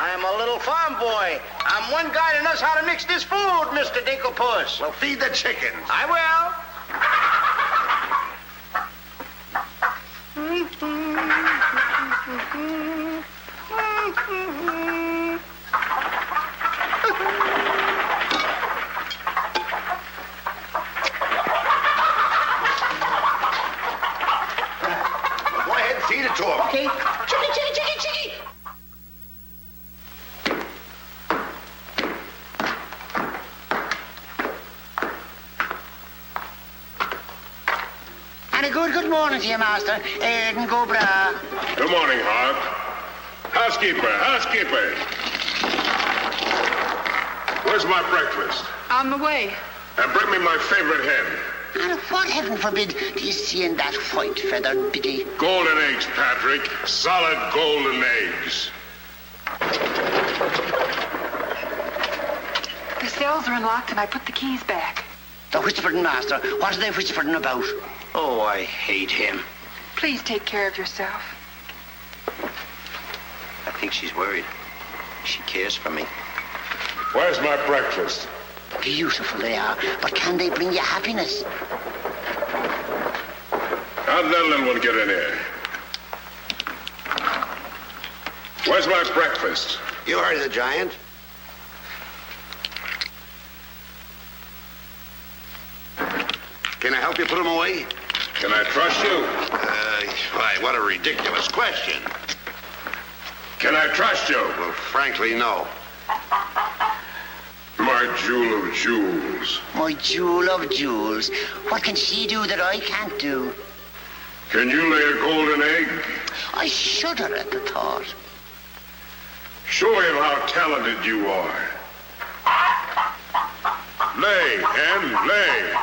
S5: I'm a little farm boy. I'm one guy that knows how to mix this food, Mr. Dinklepuss.
S4: Well, feed the chickens.
S5: I will.
S4: Go ahead and feed it to them.
S5: Okay.
S19: Chickie, chickie, chickie, chickie. And a good morning to you, Master. Go bra.
S15: Good morning, Hart. Housekeeper. Where's my breakfast?
S6: On the way.
S15: And bring me my favorite hen.
S19: And what, heaven forbid, do you see in that white-feathered biddy?
S15: Golden eggs, Patrick. Solid golden eggs.
S6: The cells are unlocked and I put the keys back.
S19: The whispering master. What are they whispering about?
S5: Oh, I hate him.
S6: Please take care of yourself.
S5: I think she's worried. She cares for me.
S15: Where's my breakfast?
S19: Beautiful they are, but can they bring you happiness?
S15: How'd that little one get in here? Where's my breakfast?
S4: You heard the giant. Can I help you put them away?
S15: Can I trust you?
S4: Why, what a ridiculous question.
S15: Can I trust you?
S4: Well, frankly, no.
S15: My jewel of jewels.
S19: My jewel of jewels. What can she do that I can't do?
S15: Can you lay a golden egg?
S19: I shudder at the thought.
S15: Show him how talented you are. Lay, hen, lay.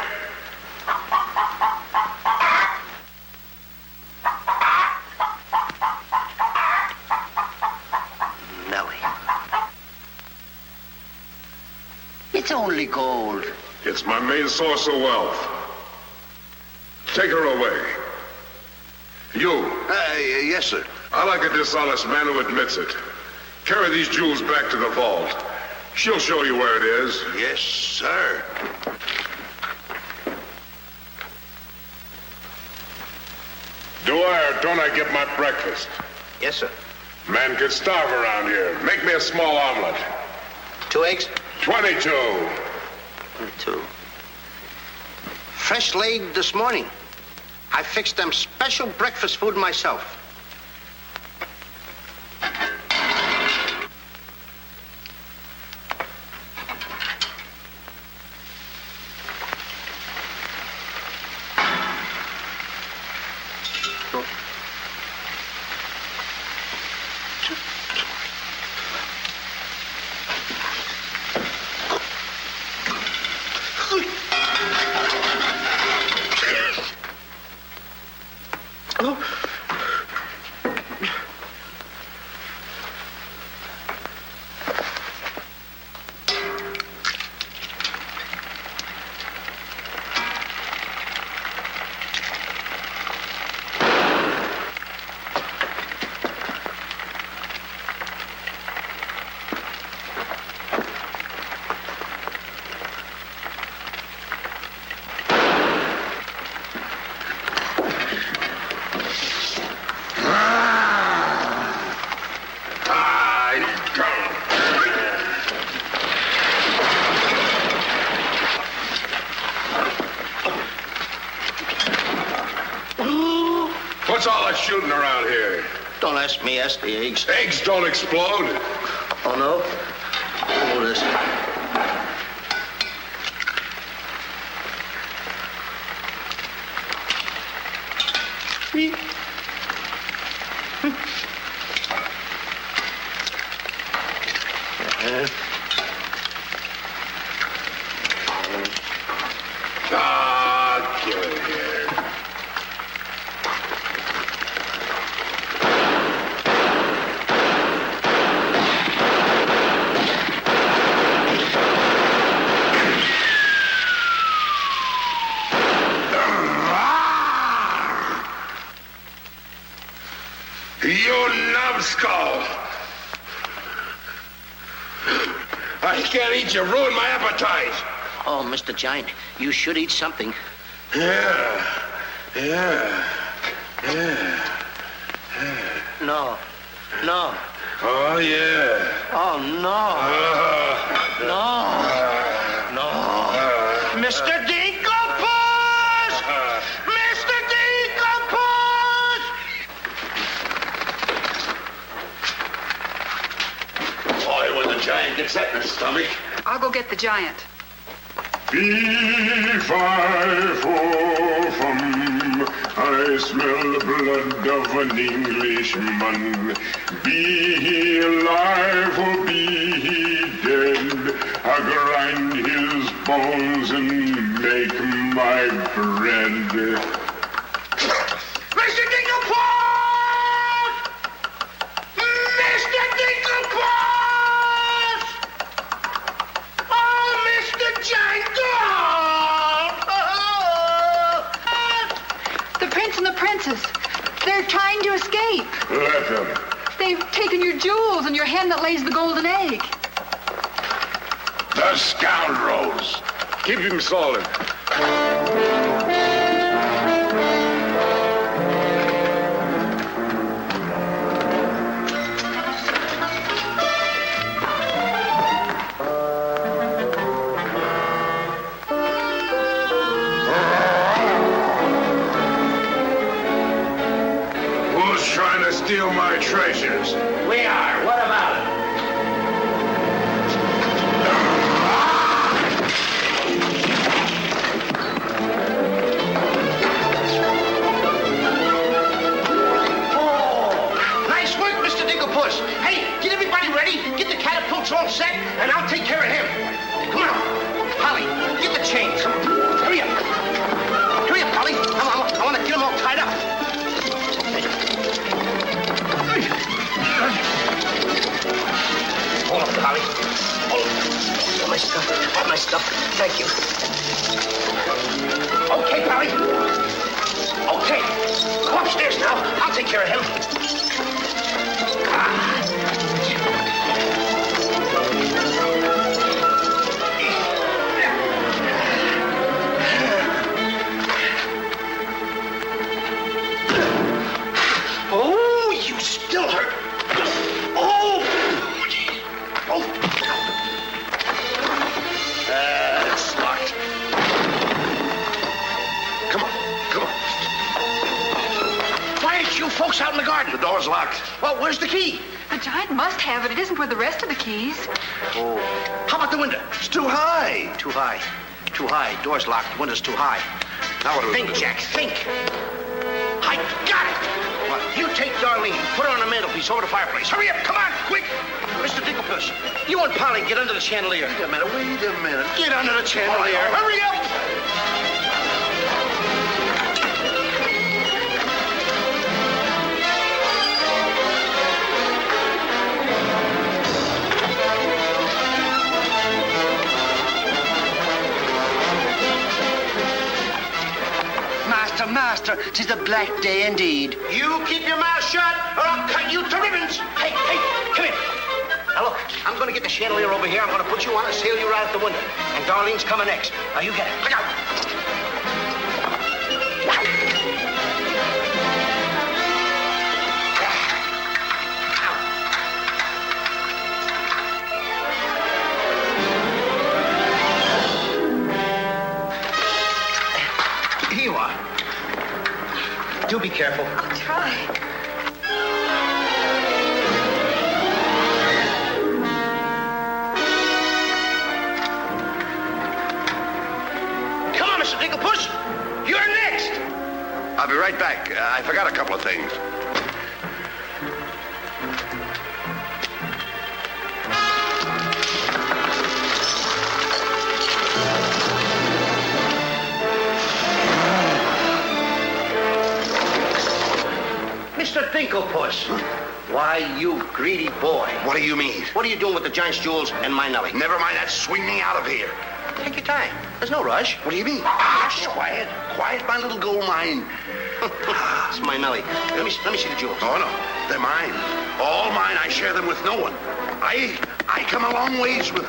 S5: Nellie.
S19: It's only gold.
S15: It's my main source of wealth. Take her away. You.
S4: Yes, sir.
S15: I like a dishonest man who admits it. Carry these jewels back to the vault. She'll show you where it is.
S4: Yes, sir.
S15: Do I or don't I get my breakfast?
S5: Yes, sir.
S15: Man could starve around here. Make me a small omelet.
S5: 2 eggs?
S15: 22.
S5: 22. Fresh laid this morning. I fixed them special breakfast food myself.
S15: What's all that shooting around here?
S5: Don't ask me, ask the eggs.
S15: Eggs don't explode.
S5: Oh, no? Oh, this.
S4: Give it here. You numbskull! I can't eat you. Ruin my appetite.
S12: Oh, Mr. Giant, you should eat something.
S4: Yeah.
S12: No.
S4: Oh, yeah.
S12: Oh, no. No. Mr. Dinkelpuss! Mr. Dinkelpuss!
S4: Boy, when the giant gets that in his stomach.
S6: I'll go get the giant.
S15: Fee-fi-fo-fum, I smell the blood of an Englishman. Be he alive or be he dead, I grind his bones and make my bread.
S4: Mr. Dinkelpuss! Mr. Dinkelpuss! Oh, Mr. Giant!
S6: The prince and the princess. They're trying to escape.
S15: Let them.
S6: They've taken your jewels and your hen that lays the golden egg.
S4: The scoundrels!
S15: Keep him solid.
S4: Who's trying to steal my treasures?
S12: We are. What about it?
S5: Nice work, Mr. Dinkelpuss. Hey, get everybody ready. Get the catapults all set, and I'll take care of him. Come on. Polly, get the chains. Hurry up. Hurry up, Polly. I want to get them all tied up. Hold up, Polly. Hold up. Got my stuff. Thank you. Okay, Polly. Okay. Go upstairs now. I'll take care of him. Oh, you still hurt. Oh! It's locked. Come on. Why aren't you folks out in the garden?
S4: The door's locked.
S5: Well, where's the key?
S6: The giant must have it. It isn't where the rest of the keys.
S5: Oh. How about the window?
S4: It's too high.
S5: Too high. Door's locked. Window's too high.
S4: Now what do we
S5: Think,
S4: do?
S5: Jack, think. I got it. What? You take Darlene, put her on the mantelpiece over the fireplace. Hurry up, come on, quick. Mr. Dinkelpuss, you and Polly get under the chandelier.
S4: Wait a minute.
S5: Get under the chandelier. Hurry up.
S19: Master, 'tis a black day indeed.
S5: You keep your mouth shut, or I'll cut you to ribbons. Hey, come here. Now look, I'm going to get the chandelier over here. I'm going to put you on and sail you right out the window. And Darlene's coming next. Now you get it. Look out. Here you are. Do be careful.
S6: I'll try.
S5: Come on, Mr. Dinkelpuss. You're next.
S4: I'll be right back. I forgot a couple of things.
S5: Mr. Dinklepuss. Why, you greedy boy.
S4: What do you mean?
S5: What are you doing with the giant's jewels and my Nellie?
S4: Never mind that. Swing me out of here.
S5: Take your time. There's no rush.
S4: What do you mean? Quiet. Quiet, my little gold mine.
S5: It's my Nellie. Let me see the jewels.
S4: Oh, no. They're mine. All mine. I share them with no one. I come a long ways with...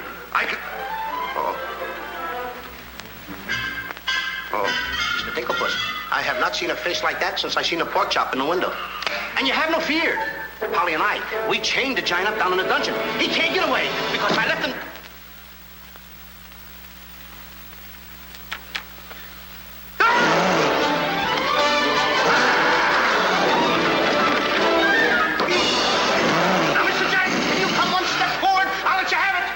S5: Mr. Dinklepuss, I have not seen a face like that since I seen a pork chop in the window. And you have no fear. Polly and I, we chained the giant up down in the dungeon. He can't get away because I left him... Now, Mr. Giant, can you come one step forward? I'll let you have it.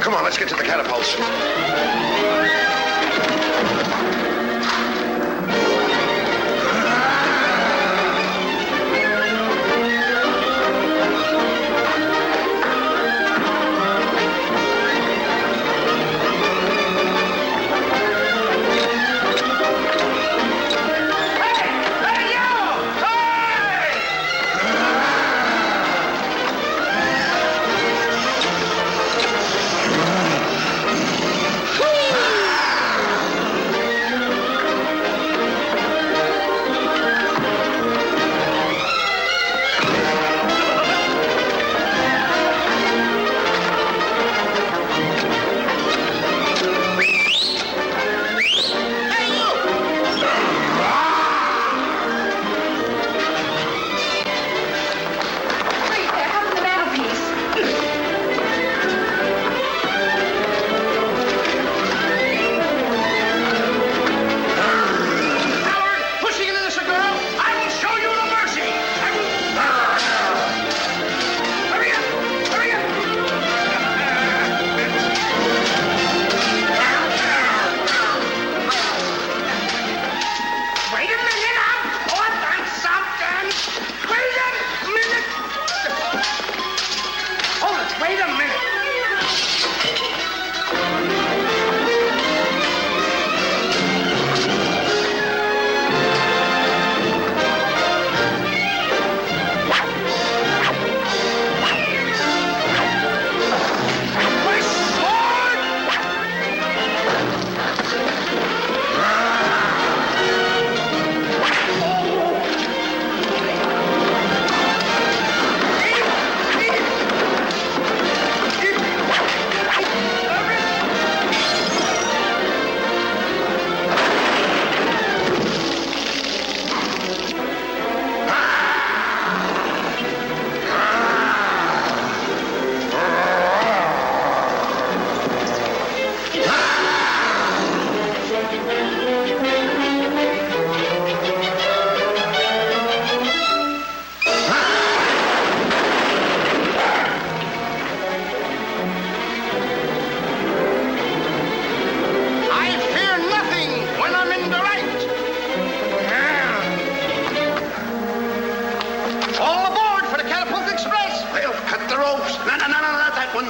S4: Come on, let's get to the catapults.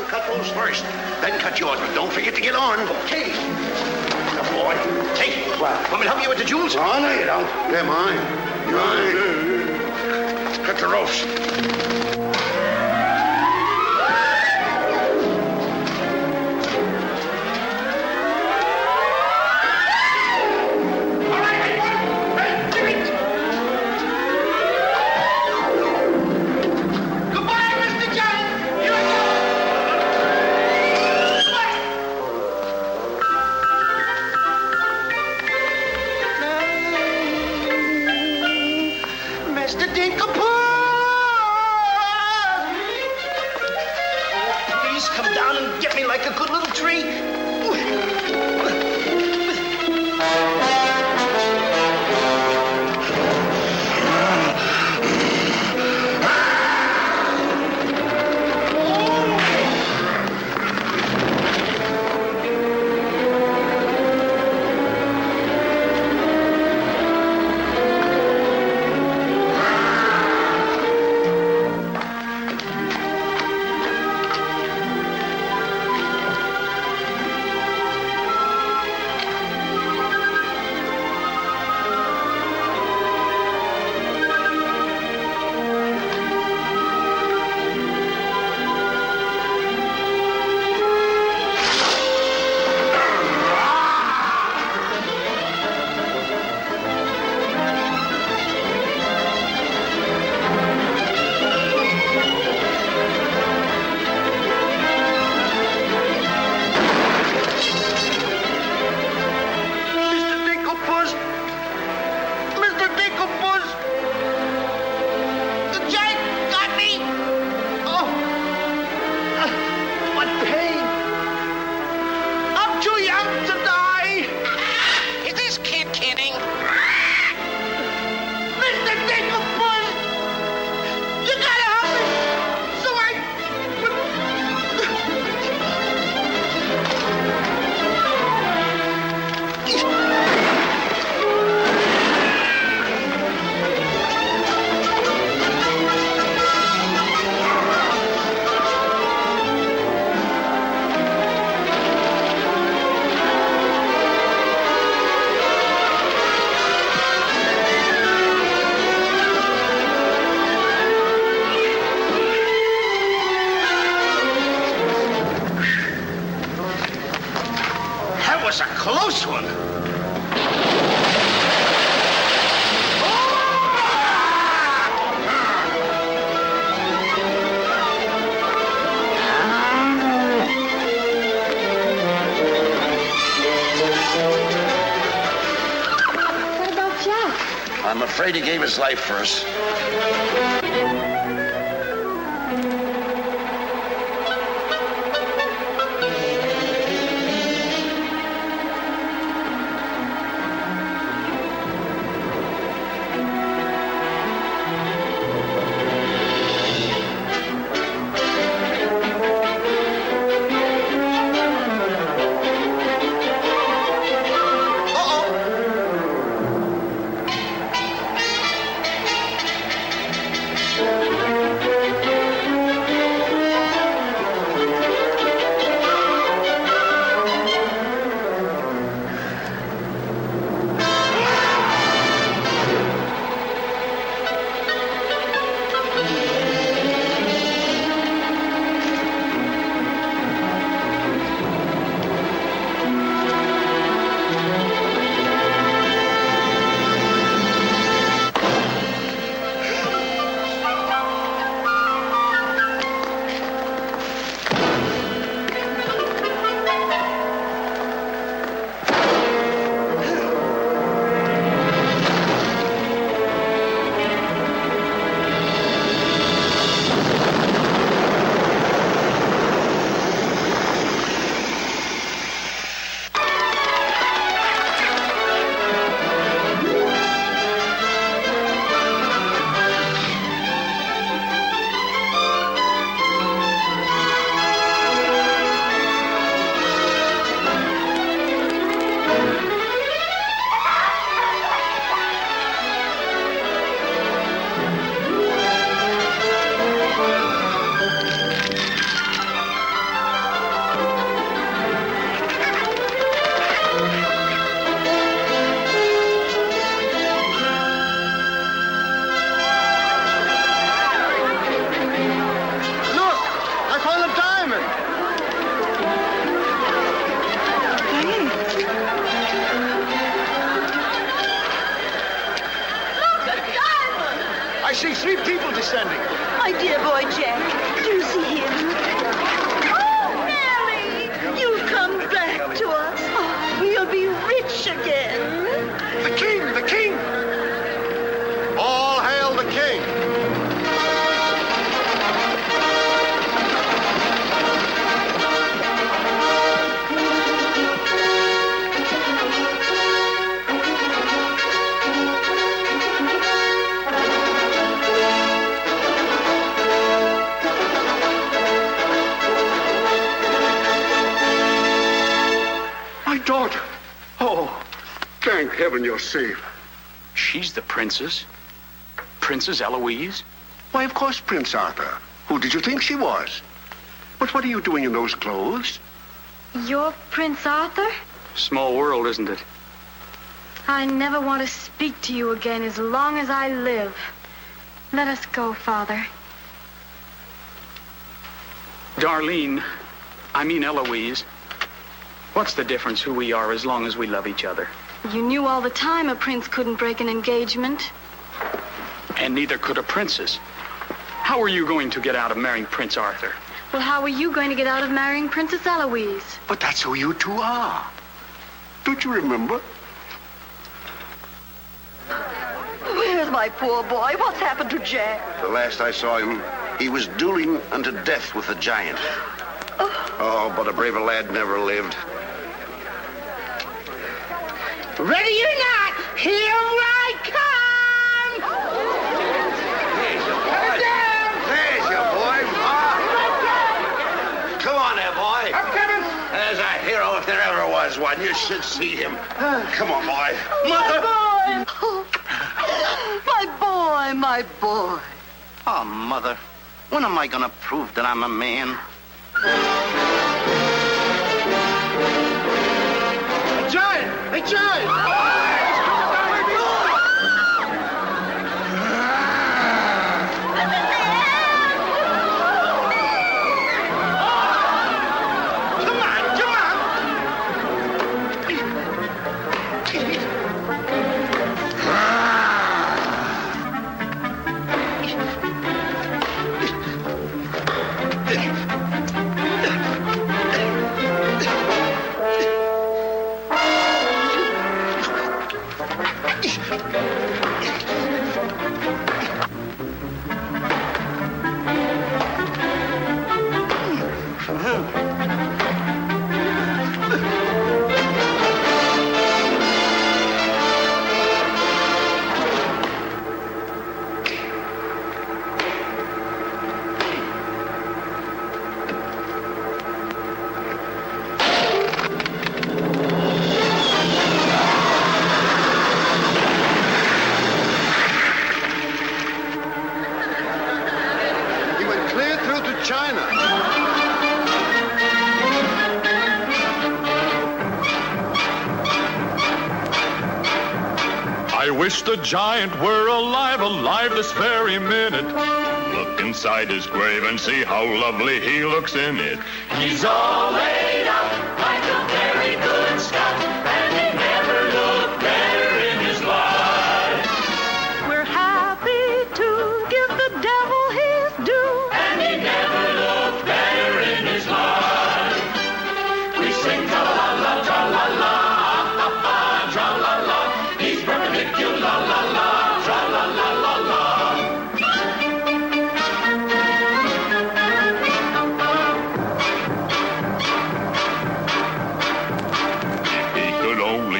S4: Cut those first, then cut yours, but don't forget to get on.
S5: Okay. Good boy. Hey, want me to help you with the jewels?
S4: Oh, no, you don't. They're mine. Mine. Cut the ropes.
S12: Get me like a good little tree. was a close one.
S1: What about Jack?
S7: I'm afraid he gave his life for us.
S19: I see 3 people descending.
S8: My dear boy, Jack. Do you see him? Oh, Nellie! You've come back to us. Oh, we'll be rich again.
S19: The king! The king! All hail the king!
S9: daughter. Oh, thank heaven you're safe.
S2: She's the princess. Princess Eloise?
S9: Why, of course, Prince Arthur. Who did you think she was? But what are you doing in those clothes?
S3: You're Prince Arthur?
S2: Small world, isn't it?
S3: I never want to speak to you again as long as I live. Let us go, Father.
S2: Darlene, I mean Eloise. What's the difference who we are as long as we love each other?
S3: You knew all the time a prince couldn't break an engagement.
S2: And neither could a princess. How are you going to get out of marrying Prince Arthur?
S3: Well, how are you going to get out of marrying Princess Eloise?
S9: But that's who you two are. Don't you remember?
S8: Where's my poor boy? What's happened to Jack?
S7: The last I saw him, he was dueling unto death with the giant. Oh, but a braver lad never lived.
S19: Ready or not, here I come!
S7: There's your boy. There's your boy. Come on there, boy.
S19: I'm coming.
S7: There's a hero if there ever was one. You should see him. Come on, boy.
S8: My boy! My boy, my boy.
S12: Oh, Mother, when am I gonna prove that I'm a man?
S19: A giant! A giant!
S20: I wish the giant were alive, alive this very minute. Look inside his grave and see how lovely he looks in it.
S14: He's all laid out like a very good scout, and he never looked better in his life.
S8: We're happy to give the devil his due,
S14: and he never looked better in his life. We sing tra-la-la, tra-la-la, ah-ha-ha, tra-la-la. He's perpendicular, la-la-la, tra-la-la-la-la.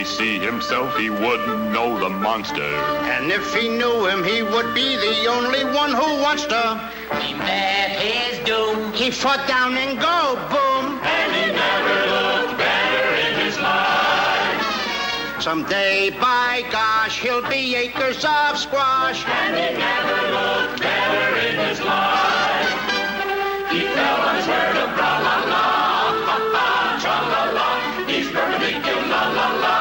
S20: See himself, he wouldn't know the monster.
S19: And if he knew him, he would be the only one who wants to.
S14: He met his doom.
S19: He fought down and go boom.
S14: And he never looked better in his life.
S19: Someday, by gosh, he'll be acres of squash.
S14: And he never looked better in his life. He fell on his word of tra-la-la, ha-ha, tra-la-la. He's perpendicular, la-la-la.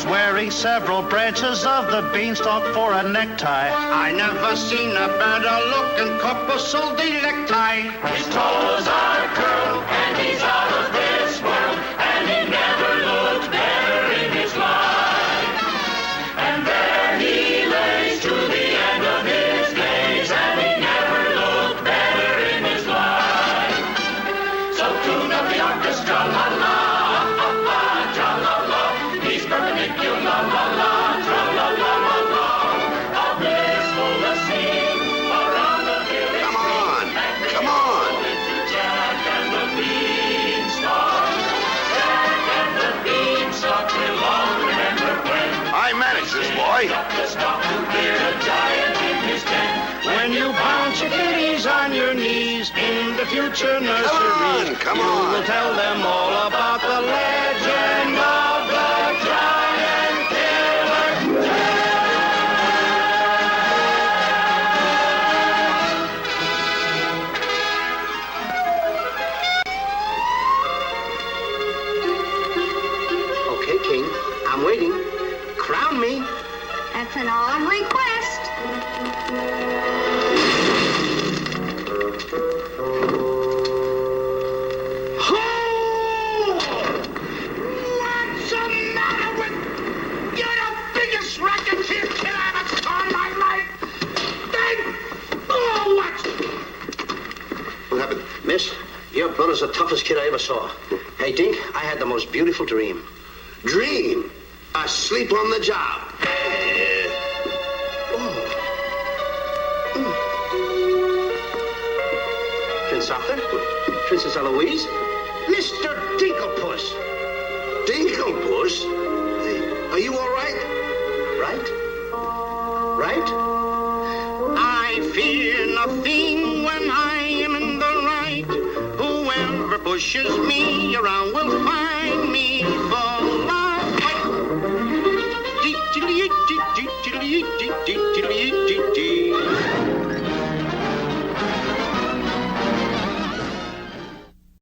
S19: Wearing several branches of the beanstalk for a necktie. I never seen a better looking couple so necktie.
S14: His toes are curled and he's out of this world, and he never looked better in his life. And there he lays to the end of his days, and he never looked better in his life. So tune up the orchestra, la la, ha ha, tra la la. He's perpendicular, la la, tra la la la la. A blissful scene around the village.
S7: Come on, come on.
S14: Jack and the
S4: recognize this boy.
S12: When you bounce your kitties on your knees in the future nursery,
S4: come on.
S12: You will tell them all about the legend of the giant killer.
S5: Okay, King, I'm waiting. Crown me.
S1: That's an odd request.
S19: What's the matter with... You're the biggest racketeer kid I ever saw in my life. What?
S5: What happened? Miss, your brother's the toughest kid I ever saw. Hey, Dink, I had the most beautiful dream.
S4: Dream? Asleep on the job.
S5: Prince Arthur? Princess Eloise? Mr. Dinklepuss.
S4: Dinklepuss? Are you all right?
S5: Right? Right? I fear nothing when I am in the right. Whoever pushes me around